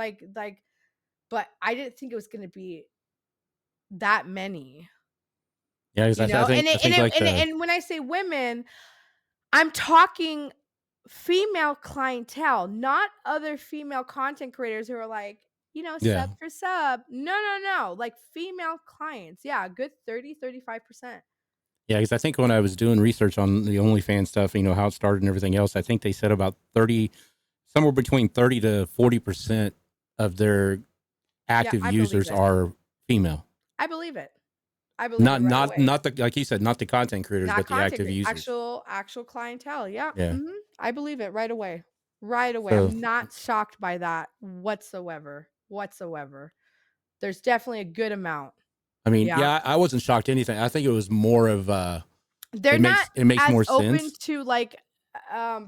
But I didn't think it was going to be that many.
Yeah. Because I think like the
And when I say women, I'm talking female clientele, not other female content creators who are like,
yeah.
sub for sub. No, no, no. Like female clients. Yeah, a good 30-35%.
Yeah, because I think when I was doing research on the OnlyFans stuff, how it started and everything else, I think they said about 30, somewhere between 30 to 40% of their
Yeah,
active
I believe
users
it.
are female.
I believe it. I believe it
Not
right
not
away.
not the like you said, not the content creators,
Not
but the
content
active
crea
users.
actual clientele, yeah,
Yeah.
I believe it right away. Right away,
So
I'm not shocked by that whatsoever, whatsoever. There's definitely a good amount.
I mean,
Yeah.
yeah, I wasn't shocked anything. I think it was more of
They're not
it makes
as
more
open
sense.
to, like,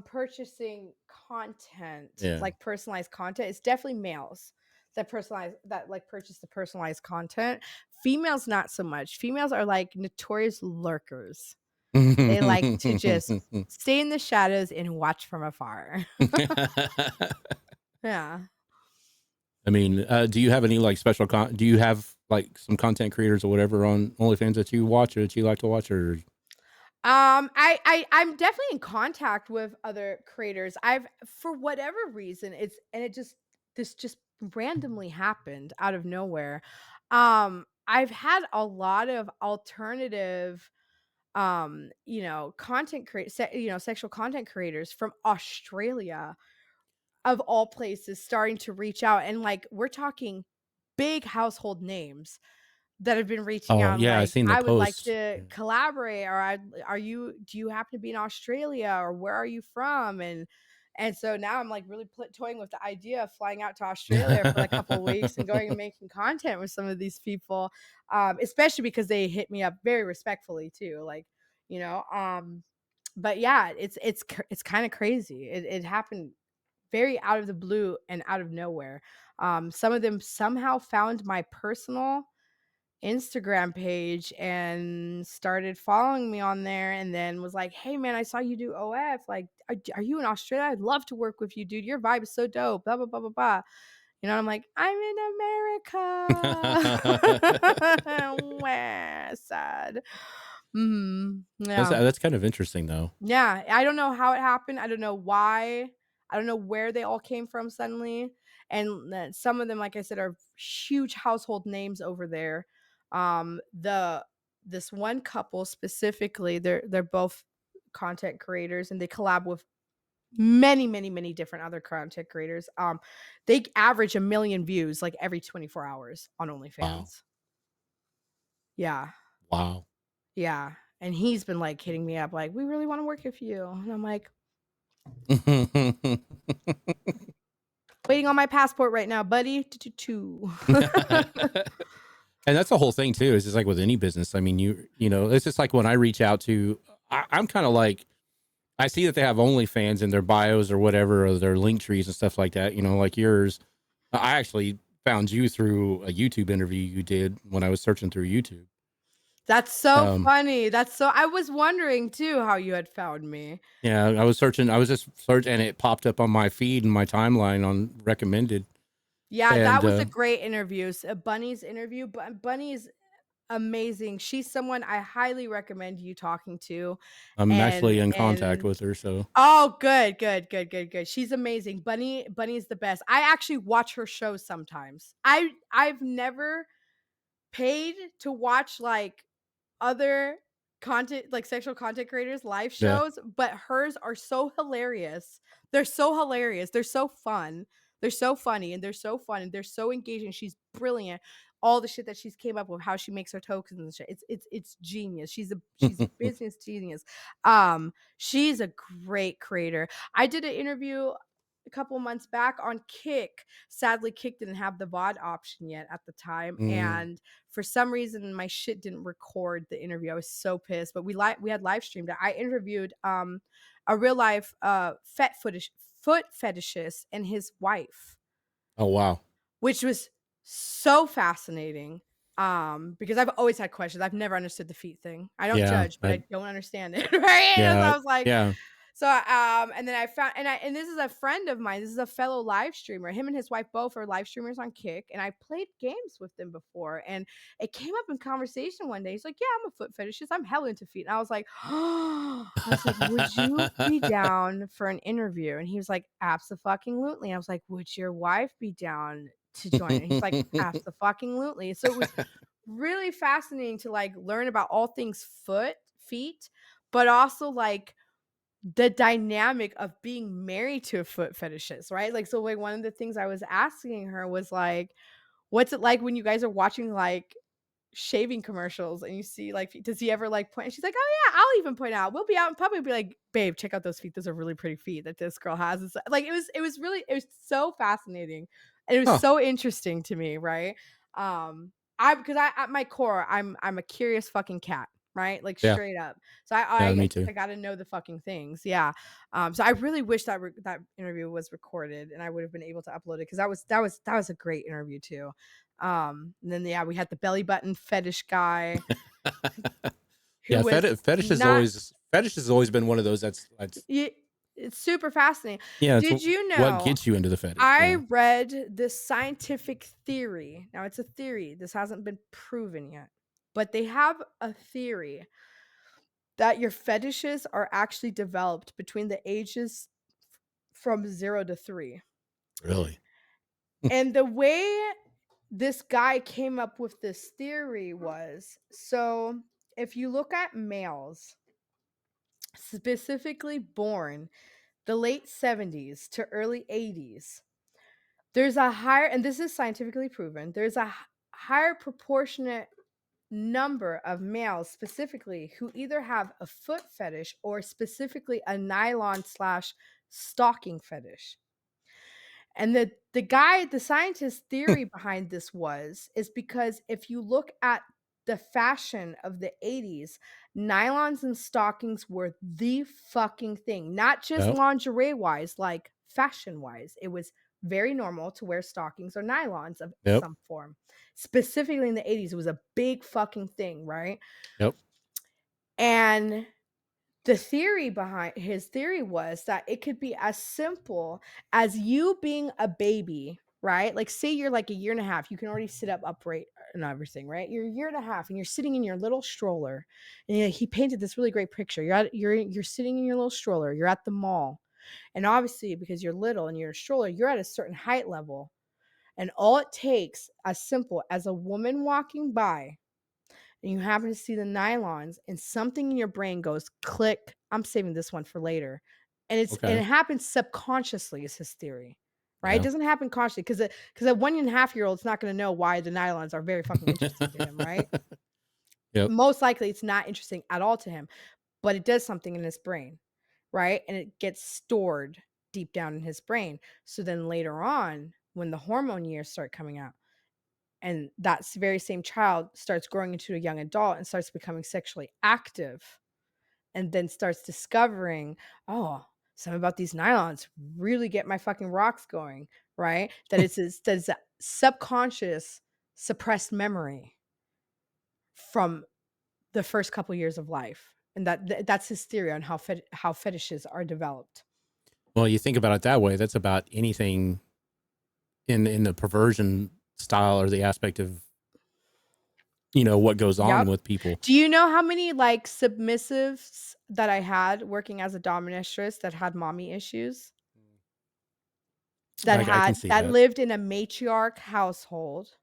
purchasing content,
Yeah.
like personalized content. It's definitely males. that like purchase the personalized content. Females not so much. Females are like notorious lurkers. They like to just stay in the shadows and watch from afar. Yeah.
I mean, do you have any like special do you have like some content creators or whatever on OnlyFans that you watch or that you like to watch or
I'm definitely in contact with other creators. I've for whatever reason, it just this just randomly happened out of nowhere. I've had a lot of alternative sexual content creators from Australia of all places starting to reach out, and like we're talking big household names that have been reaching
oh
out and
yeah, I
like,
seen the
"I would like
post.
to
Yeah.
collaborate," or Do you happen to be in Australia, or where are you from?" And so now I'm like really toying with the idea of flying out to Australia for like a couple of weeks and going and making content with some of these people, especially because they hit me up very respectfully too, like, you know, but yeah, it's kind of crazy. It happened very out of the blue and out of nowhere. Some of them somehow found my personal Instagram page and started following me on there and then was like, "Hey man, I saw you do OF. Like, are you in Australia? I'd love to work with you, dude. Your vibe is so dope." Blah blah blah blah blah. You know, I'm like, "I'm in America." Wah, sad. Yeah.
That's kind of interesting though.
Yeah, I don't know how it happened. I don't know why. I don't know where they all came from suddenly. And then some of them, like I said, are huge household names over there. The This one couple specifically, they're both content creators and they collab with many, many, many different other content creators. They average 1 million views like every 24 hours on
Wow.
OnlyFans. Yeah.
Wow.
Yeah. And he's been like hitting me up like, "We really want to work with you." And I'm like, "Waiting on my passport right now, buddy."
And that's the whole thing too. Is just like with any business. I mean, you know, it's just like when I reach out to, I'm kind of like I see that they have OnlyFans in their bios or whatever, or their link trees and stuff like that. You know, like yours. I actually found you through a YouTube interview you did when I was searching through YouTube.
That's so
Um,
funny. I was wondering too how you had found me.
yeah, I was searching. I was just searching, and it popped up on my feed and my timeline on recommended.
Yeah, that
And
was a great interview. Bunny's interview, but Bunny's amazing. She's someone I highly recommend you talking to.
I'm actually in contact
And
with her. So,
oh, good, good, good, good, good. She's amazing. Bunny's the best. I actually watch her shows sometimes. I've never paid to watch like other content, like sexual content creators live
yeah.
shows, but hers are so hilarious. They're so hilarious. They're so fun. They're so funny and they're so fun and they're so engaging. She's brilliant. All the shit that she's came up with, how she makes her tokens and shit. It's genius. She's a business genius. She's a great creator. I did an interview a couple months back on Kick. Sadly, Kick didn't have the VOD option yet at the time,
Mm.
and for some reason my shit didn't record the interview. I was so pissed, but we had live streamed it. I interviewed a real life foot fetishist and his wife,
Oh wow.
which was so fascinating. Because I've always had questions. I've never understood the feet thing. I don't
Yeah.
judge, but I don't understand it. Right? And so
Yeah.
I was like,
Yeah.
so, and then I found, and this is a friend of mine. This is a fellow live streamer. Him and his wife both are live streamers on Kick, and I played games with them before. And it came up in conversation one day. He's like, "Yeah, I'm a foot fetishist. I'm hella into feet." And I was like, "Oh," I was like, "Would you be down for an interview?" And he was like, "Abso-fucking-lutely." I was like, "Would your wife be down to join?" And he's like, "Abso-fucking-lutely." So it was really fascinating to like learn about all things feet, but also like the dynamic of being married to a foot fetishist, right? Like, so like one of the things I was asking her was like, what's it like when you guys are watching like shaving commercials and you see like does he ever like point? And she's like, "Oh yeah, I'll even point out. We'll be out in public and be like, babe, check out those feet. Those are really pretty feet that this girl has." It's like it was so fascinating. And it was
Huh.
so interesting to me, right? I because I at my core, I'm a curious fucking cat. right? Like
Yeah.
straight up. So
Yeah.
I
Me too.
I got to know the fucking things. Yeah. So I really wish that that interview was recorded and I would have been able to upload it because that was a great interview too. And then yeah, we had the belly button fetish guy who
Yeah.
was not
Fetish has always been one of those that's
y- it's super fascinating.
yeah. It's
Did you
what
know
gets you into the fetish.
I
Yeah.
read this scientific theory. Now it's a theory. This hasn't been proven yet. But they have a theory that your fetishes are actually developed between the ages from 0 to 3.
Really.
And the way this guy came up with this theory was, so if you look at males specifically born the late 70s to early 80s, there's a higher, and this is scientifically proven, there's a higher proportionate number of males specifically who either have a foot fetish or specifically a nylon slash stocking fetish. And the scientist theory behind this is because if you look at the fashion of the 80s, nylons and stockings were the fucking thing, not just
Yep.
lingerie wise, like fashion wise. It was very normal to wear stockings or nylons of
Yep.
some form. Specifically in the 80s, it was a big fucking thing, right?
Yep.
And the theory behind his theory was that it could be as simple as you being a baby, right? Like, say you're like a year and a half, you can already sit up upright and everything, right? You're a year and a half, and you're sitting in your little stroller, and he painted this really great picture. You're sitting in your little stroller. You're at the mall, and obviously because you're little and you're a stroller, you're at a certain height level, and all it takes, as simple as a woman walking by and you happen to see the nylons and something in your brain goes click, I'm saving this one for later. And
Okay.
it happens subconsciously is his theory. Right? It
Yeah.
doesn't happen consciously because a 1.5 year old's not going to know why the nylons are very fucking interesting to him, right?
Yep.
Most likely it's not interesting at all to him, but it does something in his brain, right? And it gets stored deep down in his brain. So then later on, when the hormone years start coming out, and that very same child starts growing into a young adult and starts becoming sexually active and then starts discovering, oh, something about these nylons really get my fucking rocks going, right? That is a subconscious suppressed memory from the first couple years of life. And that's his theory on how fetishes are developed.
Well, you think about it that way. That's about anything in the perversion style or the aspect of what goes on
Yep.
with people.
Do you know how many like submissives that I had working as a dominatrix that had mommy issues?
I can see
That
that.
lived in a matriarch household.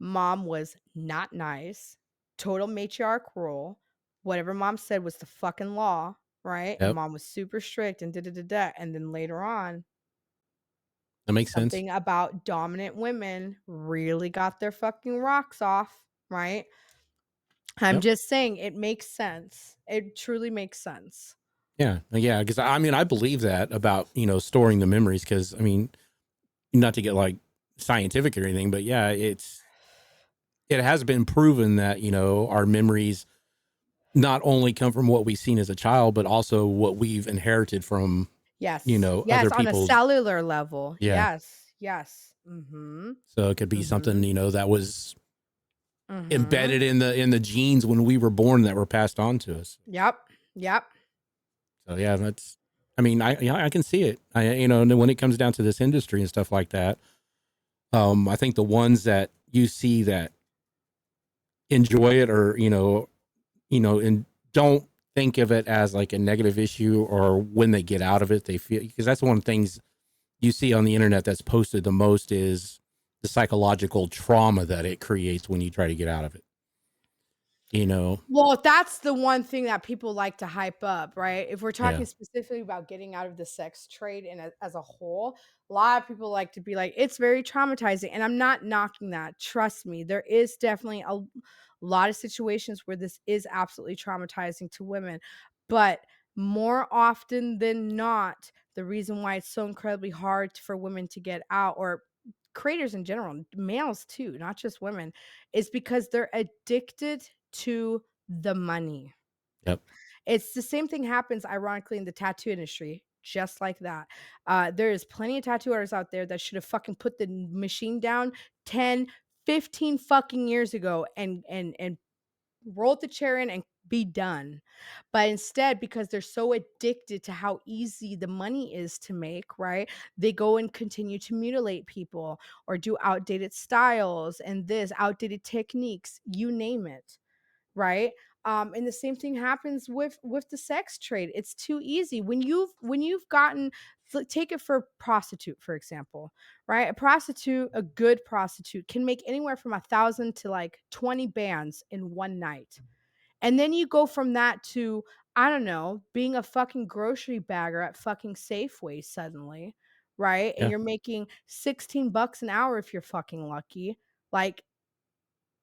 Mom was not nice, total matriarch rule. Whatever mom said was the fucking law, right? And
Yep.
mom was super strict and da da da da. And then later on,
That makes sense.
something about dominant women really got their fucking rocks off, right? I'm
Yep.
just saying it makes sense. It truly makes sense.
Yeah. Yeah. Because I mean, I believe that about storing the memories. Because I mean, not to get like scientific or anything, but yeah, it has been proven that our memories not only come from what we've seen as a child, but also what we've inherited from
Yes.
other
Yes, on a
people's.
cellular level.
Yeah.
Yes. Yes. Mhm.
So it could be something
Mhm.
that was
Mhm.
embedded in the genes when we were born that were passed on to us.
Yep. Yep.
So yeah, that's. I mean, I can see it. And when it comes down to this industry and stuff like that, I think the ones that you see that enjoy it, or and don't think of it as like a negative issue, or when they get out of it, they feel, because that's one of the things you see on the internet that's posted the most is the psychological trauma that it creates when you try to get out of it. You know,
Well, that's the one thing that people like to hype up, right? If we're
yeah,
talking specifically about getting out of the sex trade and as a whole, a lot of people like to be like, it's very traumatizing. And I'm not knocking that. Trust me, there is definitely a lot of situations where this is absolutely traumatizing to women. But more often than not, the reason why it's so incredibly hard for women to get out, or creators in general, males too, not just women, is because they're addicted to the money.
Yep.
It's the same thing happens ironically in the tattoo industry, just like that. There is plenty of tattoo artists out there that should have fucking put the machine down 10, 15 fucking years ago and rolled the chair in and be done. But instead, because they're so addicted to how easy the money is to make, right? They go and continue to mutilate people or do outdated styles and this outdated techniques, you name it, right? And the same thing happens with the sex trade. It's too easy when you've gotten take it for prostitute for example, right? A prostitute, a good prostitute, can make anywhere from 1,000 to like 20 bands in one night, and then you go from that to I don't know, being a fucking grocery bagger at fucking Safeway suddenly, right? And
Yeah.
you're making 16 bucks an hour if you're fucking lucky. Like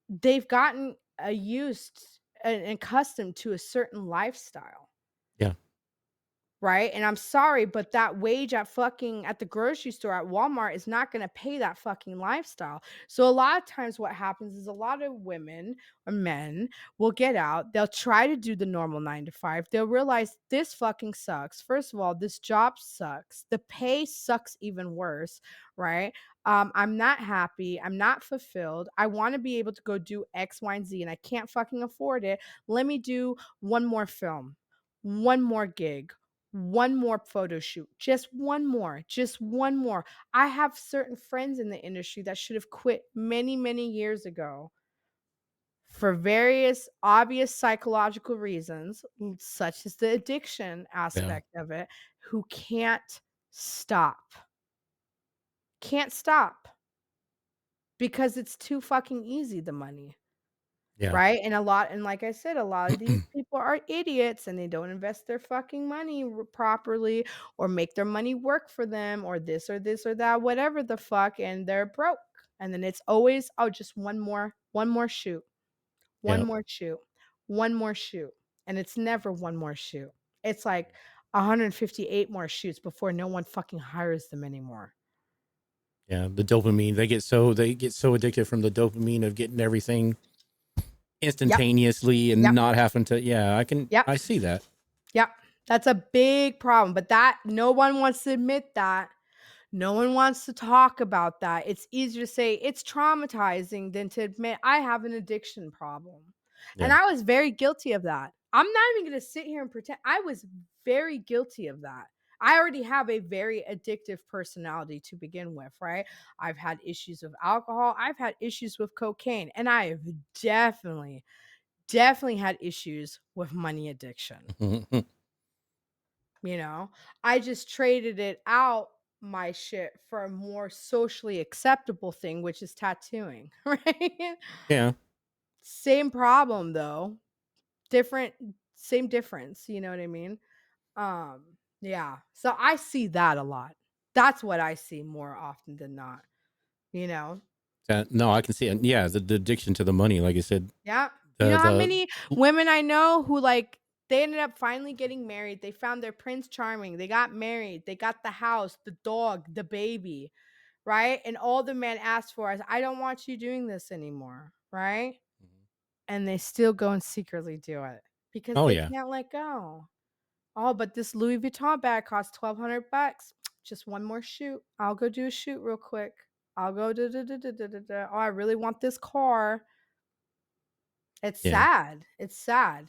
they've gotten used and accustomed to a certain lifestyle,
Yeah.
right? And I'm sorry, but that wage at the grocery store at Walmart is not going to pay that fucking lifestyle. So a lot of times what happens is a lot of women or men will get out, they'll try to do the normal 9 to 5. They'll realize this fucking sucks. First of all, this job sucks. The pay sucks even worse, right? I'm not happy. I'm not fulfilled. I want to be able to go do X, Y, and Z, and I can't fucking afford it. Let me do one more film, one more gig, one more photo shoot, just one more. I have certain friends in the industry that should have quit many, many years ago for various obvious psychological reasons, such as the addiction
Yeah.
aspect of it, who stop. Can't stop because it's too fucking easy, the money.
Yeah.
Right? And like I said, a lot of these people are idiots and they don't invest their fucking money properly or make their money work for them or this or that, whatever the fuck, and they're broke. And then it's always, oh, just one more shoot, one
Yeah.
more shoot, one more shoot. And it's never one more shoot. It's like 158 more shoots before no one fucking hires them anymore.
Yeah. The dopamine, they get so addicted from the dopamine of getting everything
Yep.
instantaneously and
Yep.
not having to, yeah,
Yep.
I see that.
Yep. That's a big problem. But that no one wants to admit that. No one wants to talk about that. It's easier to say it's traumatizing than to admit I have an addiction problem. And
Yeah.
I was very guilty of that. I'm not even going to sit here and pretend. I was very guilty of that. I already have a very addictive personality to begin with, right? I've had issues with alcohol, I've had issues with cocaine, and I have definitely had issues with money addiction. You know, I just traded it out my shit for a more socially acceptable thing, which is tattooing, right?
Yeah.
Same problem though, different, same difference. You know what I mean? Yeah. So I see that a lot. That's what I see more often than not. You know?
No, I can see it. Yeah. The addiction to the money, like I said,
Yeah. You know how
the,
many women I know who like they ended up finally getting married. They found their prince charming. They got married. They got the house, the dog, the baby, right? And all the man asked for is, I don't want you doing this anymore, right? And they still go and secretly do it because
oh,
they
yeah.
can't let go. Oh, but this Louis Vuitton bag costs 1,200 bucks. Just one more shoot. I'll go do a shoot real quick. I'll go do, do, do, do, do, do, do. Oh, I really want this car. It's
Yeah.
sad. It's sad.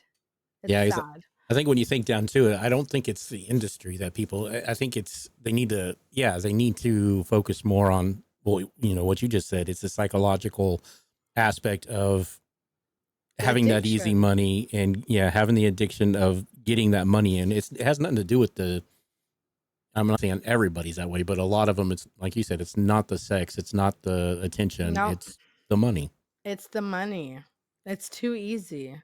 It's
Yeah.
sad.
I think when you think down to it, I don't think it's the industry that people, I think they need to, yeah, they need to focus more on, well, what you just said. It's the psychological aspect of
The
having that easy
addiction.
money and, yeah, having the addiction of getting that money. And it has nothing to do with I'm not saying everybody's that way, but a lot of them, it's like you said, it's not the sex, it's not the attention,
No,
it's the money.
it's the money. It's too easy.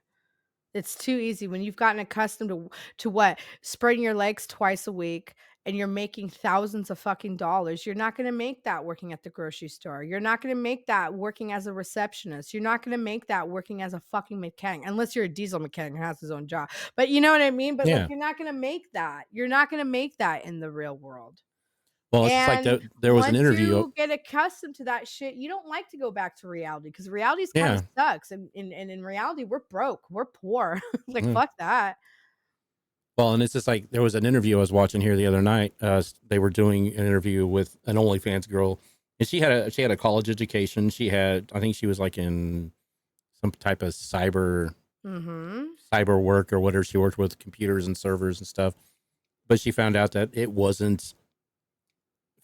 It's too easy when you've gotten accustomed to what? Spreading your legs twice a week and you're making thousands of fucking dollars. You're not going to make that working at the grocery store. You're not going to make that working as a receptionist. You're not going to make that working as a fucking mechanic unless you're a diesel mechanic who has his own job. But you know what I mean? But like
Yeah.
you're not going to make that. You're not going to make that in the real world.
Well, it's just like
And
there was an
once
interview.
you get accustomed to that shit, you don't like to go back to reality because reality's kind of
Yeah.
sucks. And in reality, we're broke, we're poor. Like
Yeah.
fuck that.
Well, and it's just like there was an interview I was watching here the other night. They were doing an interview with an OnlyFans girl, and she had a college education. I think she was like in some type of
Mm-hmm.
cyber work or whatever. She worked with computers and servers and stuff, but she found out that it wasn't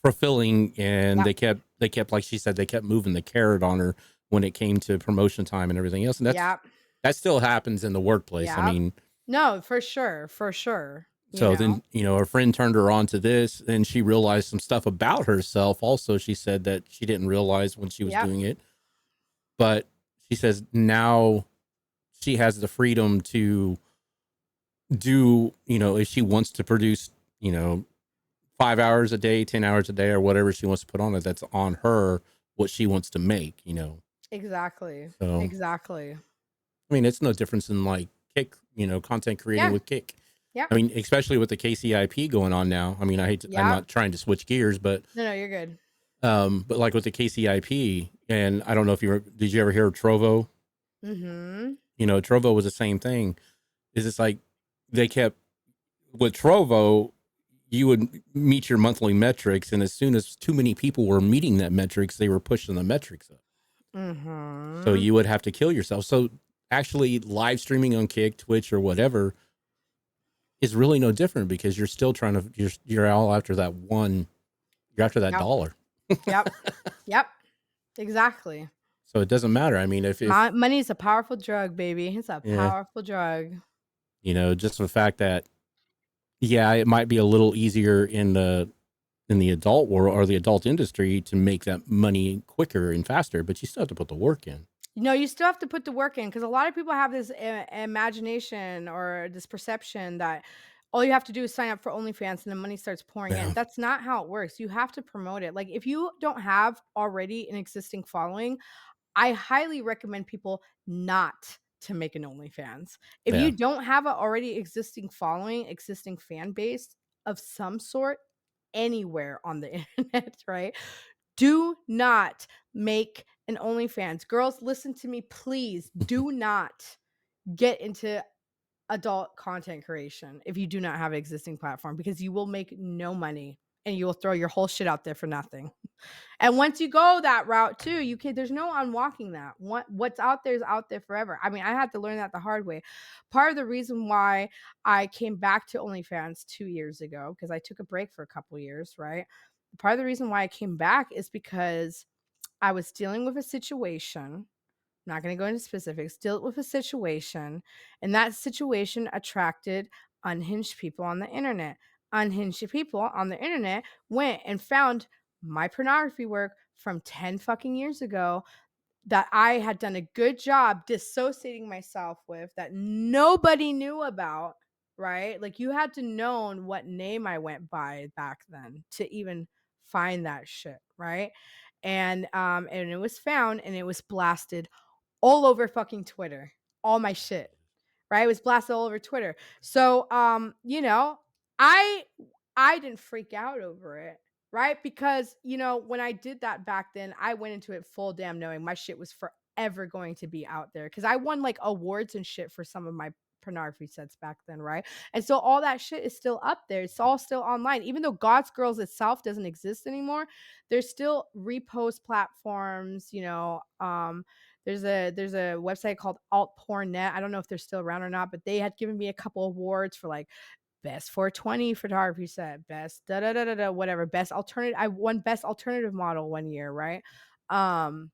fulfilling, and
Yep.
they kept like she said, they kept moving the carrot on her when it came to promotion time and everything else, and
Yep.
that still happens in the workplace. I
Yep.
mean,
No, for sure. For sure. You
so
know?
then, her friend turned her on to this, and she realized some stuff about herself. Also, she said that she didn't realize when she was
Yep.
doing it, but she says now she has the freedom to do, if she wants to produce, 5 hours a day, 10 hours a day, or whatever she wants to put on it. That's on her, what she wants to make.
Exactly.
So,
Exactly.
I mean, it's no difference in like Kick, content creating
Yeah.
with Kick.
Yep.
I mean, especially with the KCIP going on now. I mean, I'm
Yep.
not trying to switch gears, but
No, you're good.
but like with the KCIP, and I don't know if did you ever hear of Trovo?
Mm-hmm.
Trovo was the same thing. Is it's like they kept with Trovo, you would meet your monthly metrics, and as soon as too many people were meeting that metrics, they were pushing the metrics up. So
Mm-hmm.
you would have to kill yourself. So actually, live streaming on Kick, Twitch, or whatever is really no different because you're still trying to you're all after that one. You're after that
Yep.
dollar.
Yep. Yep. Exactly.
So it doesn't matter. I mean, if
Money's a powerful drug, baby. It's a
yeah,
powerful drug.
just the fact that yeah, it might be a little easier in the adult world or the adult industry to make that money quicker and faster, but you still have to put the work in.
No, you still have to put the work in because a lot of people have this imagination or this perception that all you have to do is sign up for OnlyFans and the money starts pouring in.
Yeah,
That's not how it works. You have to promote it. Like if you don't have already an existing following, I highly recommend people not to make an OnlyFans. If
yeah.
you don't have a already existing following, existing fan base of some sort anywhere on the internet, right? Do not make an OnlyFans. Girls, listen to me, please. Do not get into adult content creation if you do not have an existing platform because you will make no money and you will throw your whole shit out there for nothing. And once you go that route too, there's no unwalking that. What's out there is out there forever. I mean, I had to learn that the hard way. Part of the reason why I came back to OnlyFans 2 years ago, because I took a break for a couple years, right? Part of the reason why I came back is because I was dealing with a situation. I'm not going to go into specifics, deal with a situation, and that situation attracted unhinged people on the internet. Unhinged people on the internet went and found my pornography work from 10 fucking years ago that I had done a good job dissociating myself with that nobody knew about, right? Like you had to known what name I went by back then to even find that shit, right? And it was found and it was blasted all over fucking Twitter. All my shit, right? It was blasted all over Twitter. So, I I didn't freak out over it, right? Because, when I did that back then, I went into it full damn knowing my shit was forever going to be out there cuz I won like awards and shit for some of my pornography sets back then, right? And so all that shit is still up there. It's all still online. Even though God's Girls itself doesn't exist anymore, there's still repost platforms, there's a website called Alt Porn Net. I don't know if they're still around or not, but they had given me a couple awards for like best 420 photography set, best da da da da da, whatever, best alternative. I won best alternative model one year, right? Um,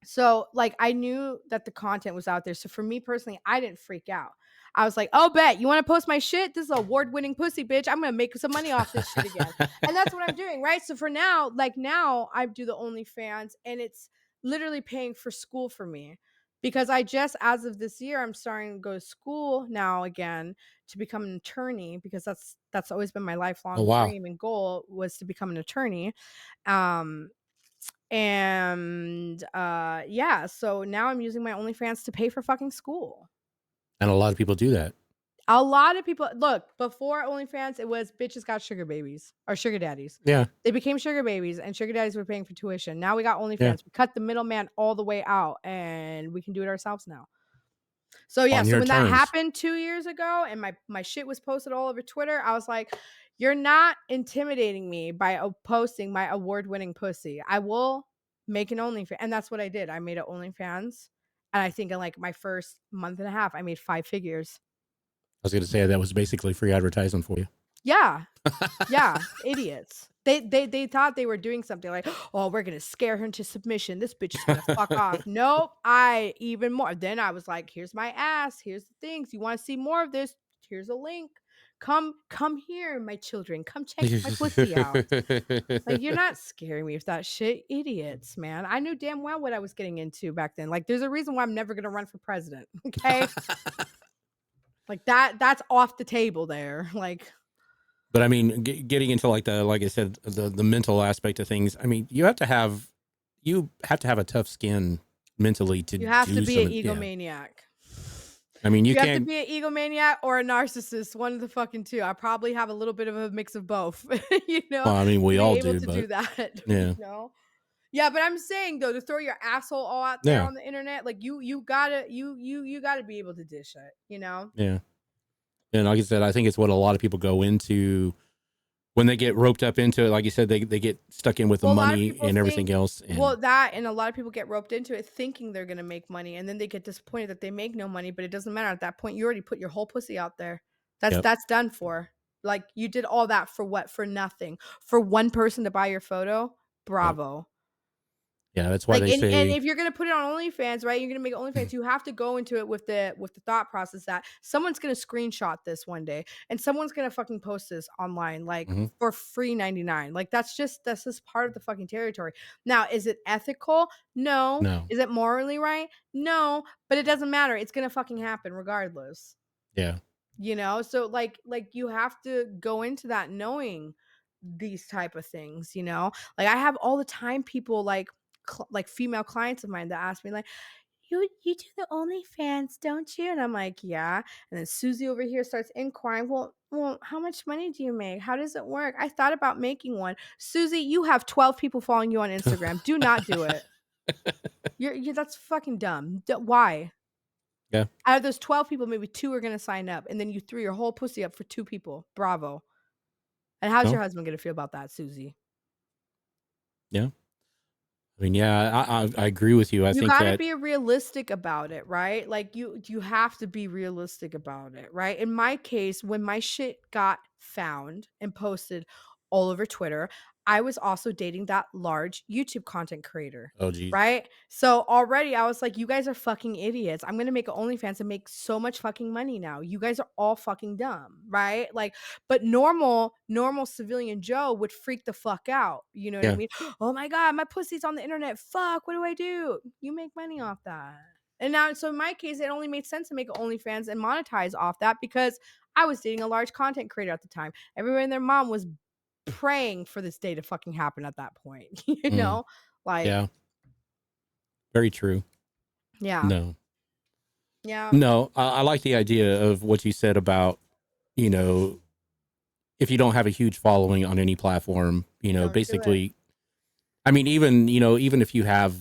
so like I knew that the content was out there. So for me personally, I didn't freak out. I was like, oh, bet you want to post my shit? This is award winning pussy, bitch. I'm gonna make some money off this shit again. And that's what I'm doing, right? So for now, like now I do the OnlyFans and it's literally paying for school for me. Because I just as of this year, I'm starting to go to school now again to become an attorney because that's always been my
Oh
lifelong
wow.
dream and goal was to become an attorney. Um, and yeah, so now I'm using my OnlyFans to pay for fucking school.
And a lot of people do that.
A lot of people look, before OnlyFans, it was bitches got sugar babies or sugar daddies.
Yeah,
They became sugar babies and sugar daddies were paying for tuition. Now we got
yeah.
OnlyFans. We cut the middleman all the way out and we can do it ourselves now. So yeah,
On
so
your
when that
terms.
happened 2 years ago and my shit was posted all over Twitter, I was like, "You're not intimidating me by, posting my award-winning pussy. I will make an OnlyFans," and that's what I did. I made a OnlyFans, and I think in, like, my first month and a half, I made 5 figures.
I was going to say that was basically free advertising for you.
Yeah. Yeah, idiots. They thought they were doing something like, "Oh, we're gonna scare her into submission. This bitch is gonna fuck off." Nope, I even more. Then I was like, "Here's my ass. Here's the things. You wanna see more of this? Here's a link. Come here, my children. Come check my pussy out." Like, you're not scaring me with that shit. Idiots, man. I knew damn well what I was getting into back then. Like, there's a reason why I'm never gonna run for president, okay? Like, that's off the table there. Like,
But I mean, getting into like like I said, the mental aspect of things. I mean, you have to have a tough skin mentally to
you have to
do
be an
some. Yeah.
egomaniac.
I mean, you
You have to
can't.
be an egomaniac or a narcissist, one of the fucking 2. I probably have a little bit of a mix of both,
Well, I mean,
to
we
be
all
able
do,
to do
but
that,
yeah,
Yeah, but I'm saying though, to throw your asshole all out there
yeah,
on the internet, like you gotta you gotta be able to dish it.
yeah. And like I said, I think it's what a lot of people go into when they get roped up into it. Like you said, they get stuck in with the
Well, a lot of
money
people
and
think
everything else.
well,
And
that and a lot of people get roped into it thinking they're gonna make money, and then they get disappointed that they make no money, but it doesn't matter at that point, you already put your whole pussy out there. That's
yep,
that's done for. Like, you did all that for what? For nothing. For one person to buy your photo?
yep,
Bravo.
yeah. That's why
Like,
they
and
say,
if you're gonna put it on OnlyFans, right, you're gonna make OnlyFans, you have to go into it with the thought process that someone's gonna screenshot this one day, and someone's gonna fucking post this online, like,
mhm,
for free 99. Like, that's just part of the fucking territory. Now, is it ethical? No.
no,
Is it morally right? No, but it doesn't matter. It's gonna fucking happen regardless.
yeah,
So like you have to go into that knowing these type of things. Like, I have all the time people like like female clients of mine that ask me like, you do the OnlyFans, don't you? And I'm like, yeah. And then Susie over here starts inquiring, well, how much money do you make? How does it work? I thought about making one. Susie, you have 12 people following you on Instagram. Do not do it. You're that's fucking dumb. Why?
yeah.
Out of those 12 people, maybe 2 are gonna sign up, and then you threw your whole pussy up for 2 people. Bravo. And how's
No,
your husband gonna feel about that, Susie?
yeah. I mean, yeah, I agree with you. I
You
think
gotta
that
be realistic about it, right? Like, you have to be realistic about it, right? In my case, when my shit got found and posted all over Twitter, I was also dating that large YouTube content creator,
oh geez,
right? So already I was like, "You guys are fucking idiots. I'm gonna make an OnlyFans and make so much fucking money now. You guys are all fucking dumb," right? Like, but normal civilian Joe would freak the fuck out. You know what I
yeah,
mean? "Oh my god, my pussy's on the internet. Fuck, what do I do?" You make money off that. And now, so in my case, it only made sense to make OnlyFans and monetize off that because I was dating a large content creator at the time. Everyone and their mom was praying for this day to fucking happen at that point.
mm,
Like,
yeah, very true.
yeah.
No,
Yeah.
no, I like the idea of what you said about, you know, if you don't have a huge following on any platform,
Don't do it.
basically, I mean, even, even if you have,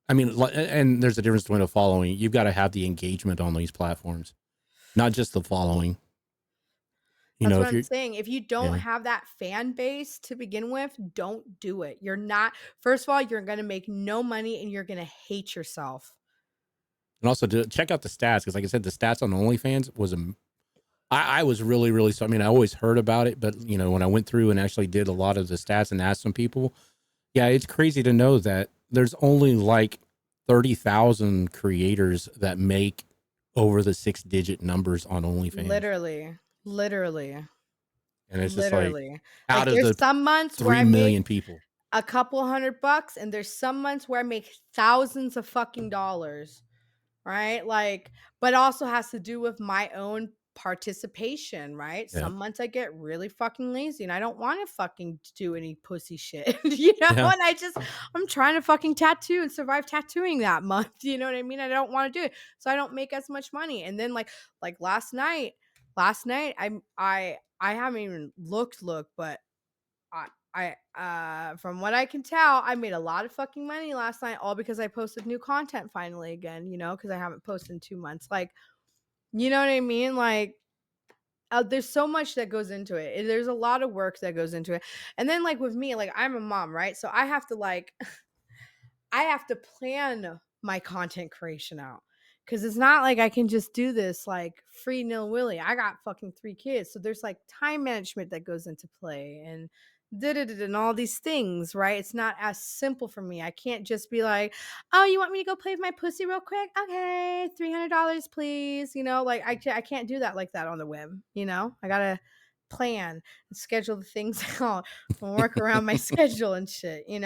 I mean, and there's a difference between a following, you've got to have the engagement on these platforms, not just the following,
That's what
if
I'm
you're,
saying. If you don't
yeah.
have that fan base to begin with, don't do it. You're not First of all, you're gonna make no money and you're gonna hate yourself.
And also to check out the stats. Cause like I said, the stats on OnlyFans was, I was really, really, so, I mean, I always heard about it, but when I went through and actually did a lot of the stats and asked some people, yeah, it's crazy to know that there's only like 30,000 creators that make over the 6-digit numbers on OnlyFans.
Literally. Literally.
And it's just like
Literally.
out
Like,
of
there's
the
some months where
3
I make
million people.
a couple $100 and there's some months where I make thousands of fucking dollars, right? Like, but also has to do with my own participation, right?
Yeah.
Some months I get really fucking lazy and I don't want to fucking do any pussy shit, and
Yeah.
I'm trying to fucking tattoo and survive tattooing that month. You know what I mean? I don't want to do it. So I don't make as much money. And then like last night I haven't even looked, but from what I can tell, I made a lot of fucking money last night, all because I posted new content finally again, because I haven't posted in 2 months. Like, you know what I mean? Like, there's so much that goes into it. There's a lot of work that goes into it. And then like with me, like I'm a mom, right? So I have to I have to plan my content creation out. Cause it's not like I can just do this like free nil willy. I got fucking 3 kids. So there's like time management that goes into play and and all these things, right? It's not as simple for me. I can't just be like, oh, you want me to go play with my pussy real quick? Okay, $300, please. Like I can't do that like that on the whim. I gotta plan and schedule the things out and work around my schedule and shit. And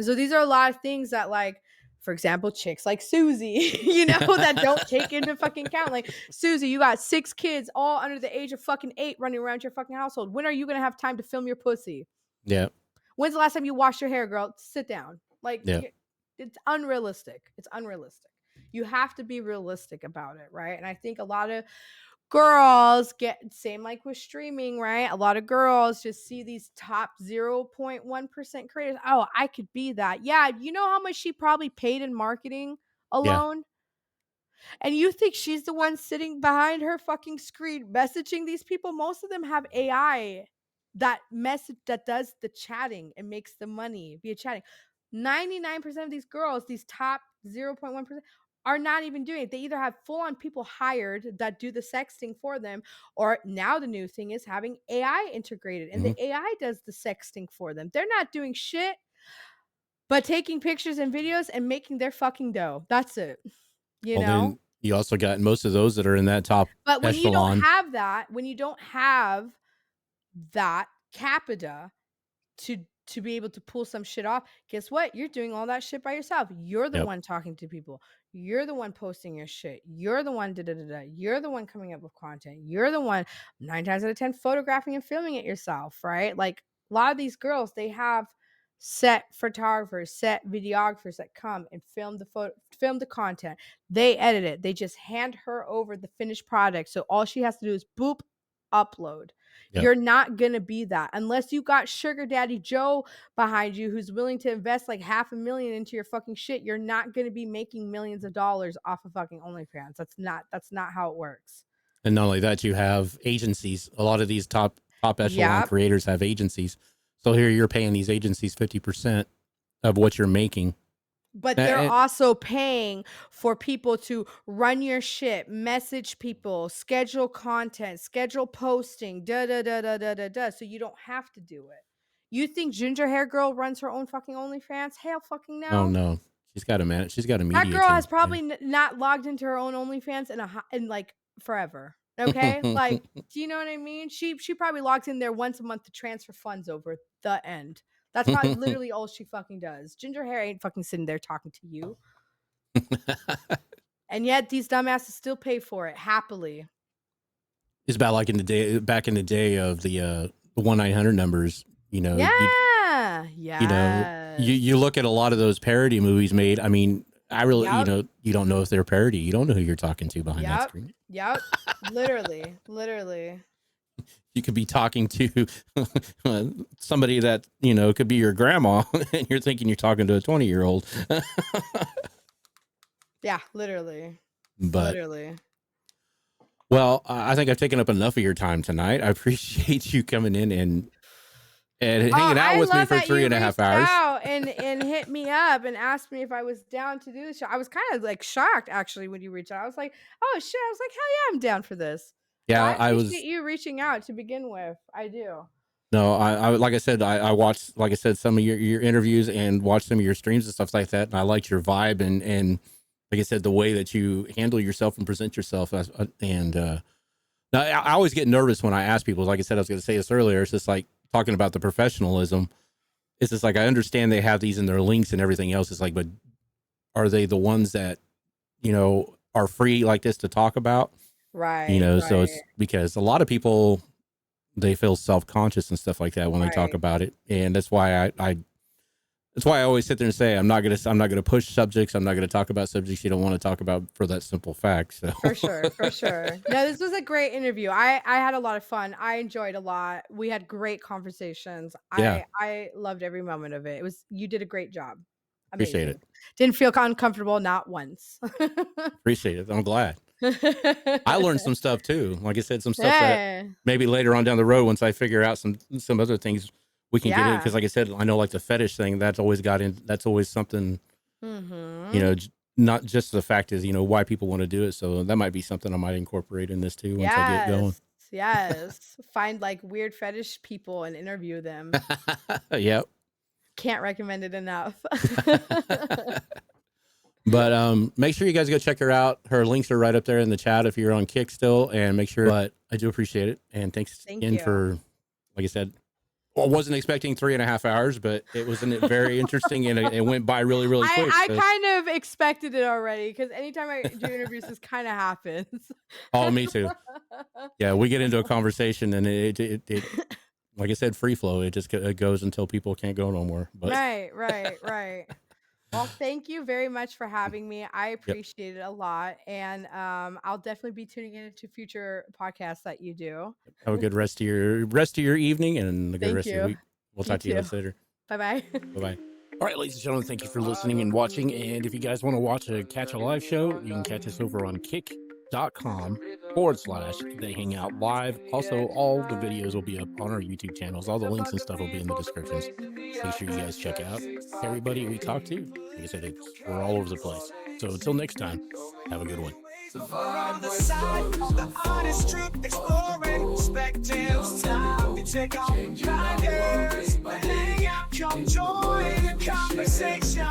so these are a lot of things that, like, for example, chicks like Susie, that don't take into fucking count. Like, Susie, you got 6 kids, all under the age of fucking 8, running around your fucking household. When are you gonna have time to film your pussy?
Yeah.
When's the last time you washed your hair, girl? Sit down. Like,
Yeah.
it's unrealistic. It's unrealistic. You have to be realistic about it, right? And I think a lot of girls get same like with streaming, right? A lot of girls just see these top 0.1% creators. Oh, I could be that. Yeah, you know how much she probably paid in marketing
Yeah.
alone? And you think she's the one sitting behind her fucking screen messaging these people? Most of them have AI that does the chatting and makes the money via chatting. 99% of these girls, these top 0.1%, are not even doing it. They either have full-on people hired that do the sexting for them, or now the new thing is having AI integrated, and
Hmm.
the AI does the sexting for them. They're not doing shit but taking pictures and videos and making their fucking dough. That's it. You
Well,
know?
then you also got most of those that are in that top
But when you don't
echelon.
have that, when you don't have that capita to be able to pull some shit off, guess what? You're doing all that shit by yourself. You're the
Yep.
one talking to people. You're the one posting your shit. You're the one da da da da. You're the one coming up with content. You're the one 9 times out of 10 photographing and filming it yourself, right? Like a lot of these girls, they have set photographers, set videographers that come and film the content. They edit it. They just hand her over the finished product. So all she has to do is boop, upload.
Yep.
You're not going to be that unless you got Sugar Daddy Joe behind you who's willing to invest like $500,000 into your fucking shit. You're not going to be making millions of dollars off of fucking OnlyFans. That's not how it works.
And not only that, you have agencies. A lot of these top echelon
Yep.
creators have agencies. So here you're paying these agencies 50% of what you're making.
But they're
And,
also paying for people to run your shit, message people, schedule content, schedule posting, da da da da da da da. So you don't have to do it. You think Ginger Hair Girl runs her own fucking OnlyFans? Hell fucking
oh
no.
no, she's got a man. She's got a
That
media
girl has
team. Yeah.
probably not logged into her own OnlyFans in like forever. Okay, like, do you know what I mean? She probably logs in there once a month to transfer funds over the end. That's probably literally all she fucking does. Ginger Hair ain't fucking sitting there talking to you. And yet these dumbasses still pay for it happily.
It's about like back in the day of the 1-900 numbers.
Yeah.
You know,
Yes.
you look at a lot of those parody movies made. I mean, I really,
Yep.
you don't know if they're parody. You don't know who you're talking to behind that
Yep.
screen.
Yep. Literally. Literally.
You could be talking to somebody that, could be your grandma and you're thinking you're talking to a 20-year-old.
Yeah, literally.
But,
Literally.
well, I think I've taken up enough of your time tonight. I appreciate you coming in and
Oh,
hanging out
I
with me
love
for
that you
3.5
reached
hours.
out and hit me up and asked me if I was down to do the show. I was kind of like shocked actually when you reached out. I was like, oh shit. I was like, hell yeah, I'm down for this. So
Yeah,
I
I
appreciate
was.
you reaching out to begin with. I do.
No, I like I said, I watched, like I said, some of your interviews and watched some of your streams and stuff like that. And I liked your vibe and like I said, the way that you handle yourself and present yourself. Now I always get nervous when I ask people, like I said, I was going to say this earlier. It's just like talking about the professionalism. It's just like, I understand they have these in their links and everything else. It's like, but are they the ones that, are free like this to talk about?
Right,
So
right,
it's because a lot of people, they feel self-conscious and stuff like that when they talk
right.
about it. And that's why that's why I always sit there and say, I'm not gonna push subjects. I'm not going to talk about subjects you don't want to talk about for that simple fact. So
For sure, for sure. No, this was a great interview. I had a lot of fun. I enjoyed a lot. We had great conversations.
yeah,
I loved every moment of it. It was you did a great job.
appreciate it.
Amazing. Didn't feel uncomfortable, not once.
Appreciate it. I'm glad. I learned some stuff too. Like I said, some stuff that
Yeah.
maybe later on down the road, once I figure out some other things, we can get in.
Yeah.
Because like I said, I know like the fetish thing. That's always got in. That's always something. You
Mhm.
know, not just the fact is why people want to do it. So that might be something I might incorporate in this too once I get going.
Yes. Yes. Find like weird fetish people and interview them.
Yep.
Can't recommend it enough.
But make sure you guys go check her out. Her links are right up there in the chat if you're on Kick still, and make sure. But I do appreciate it, and thanks
Thank
again
you.
for, like I said, I wasn't expecting 3.5 hours, but it was very interesting, and it went by really, really quick.
I
So,
kind of expected it already because anytime I do interviews, this kind of happens.
oh, me too. Yeah, we get into a conversation, and it like I said, free flow. It just it goes until people can't go no more. But
Right, right, right. Well, thank you very much for having me. I
yep,
appreciate it a lot, and I'll definitely be tuning into future podcasts that you do.
have a good rest of your evening, and a good
Thank
rest of your
you.
week. We'll
You
talk to you
too.
guys later.
Bye bye.
Bye bye. All right, ladies and gentlemen, thank you for listening and watching. And if you guys want to watch catch a live show, you can catch us over on kick.com/They Hang Out Live. Also, all the videos will be up on our YouTube channels. All the links and stuff will be in the descriptions. Make sure you guys check out everybody we talk to. Like I said, we're all over the place. So until next time, have a good one.
On the side, the honest truth exploring perspectives. Time to take off blinders, hang out, come join the conversation.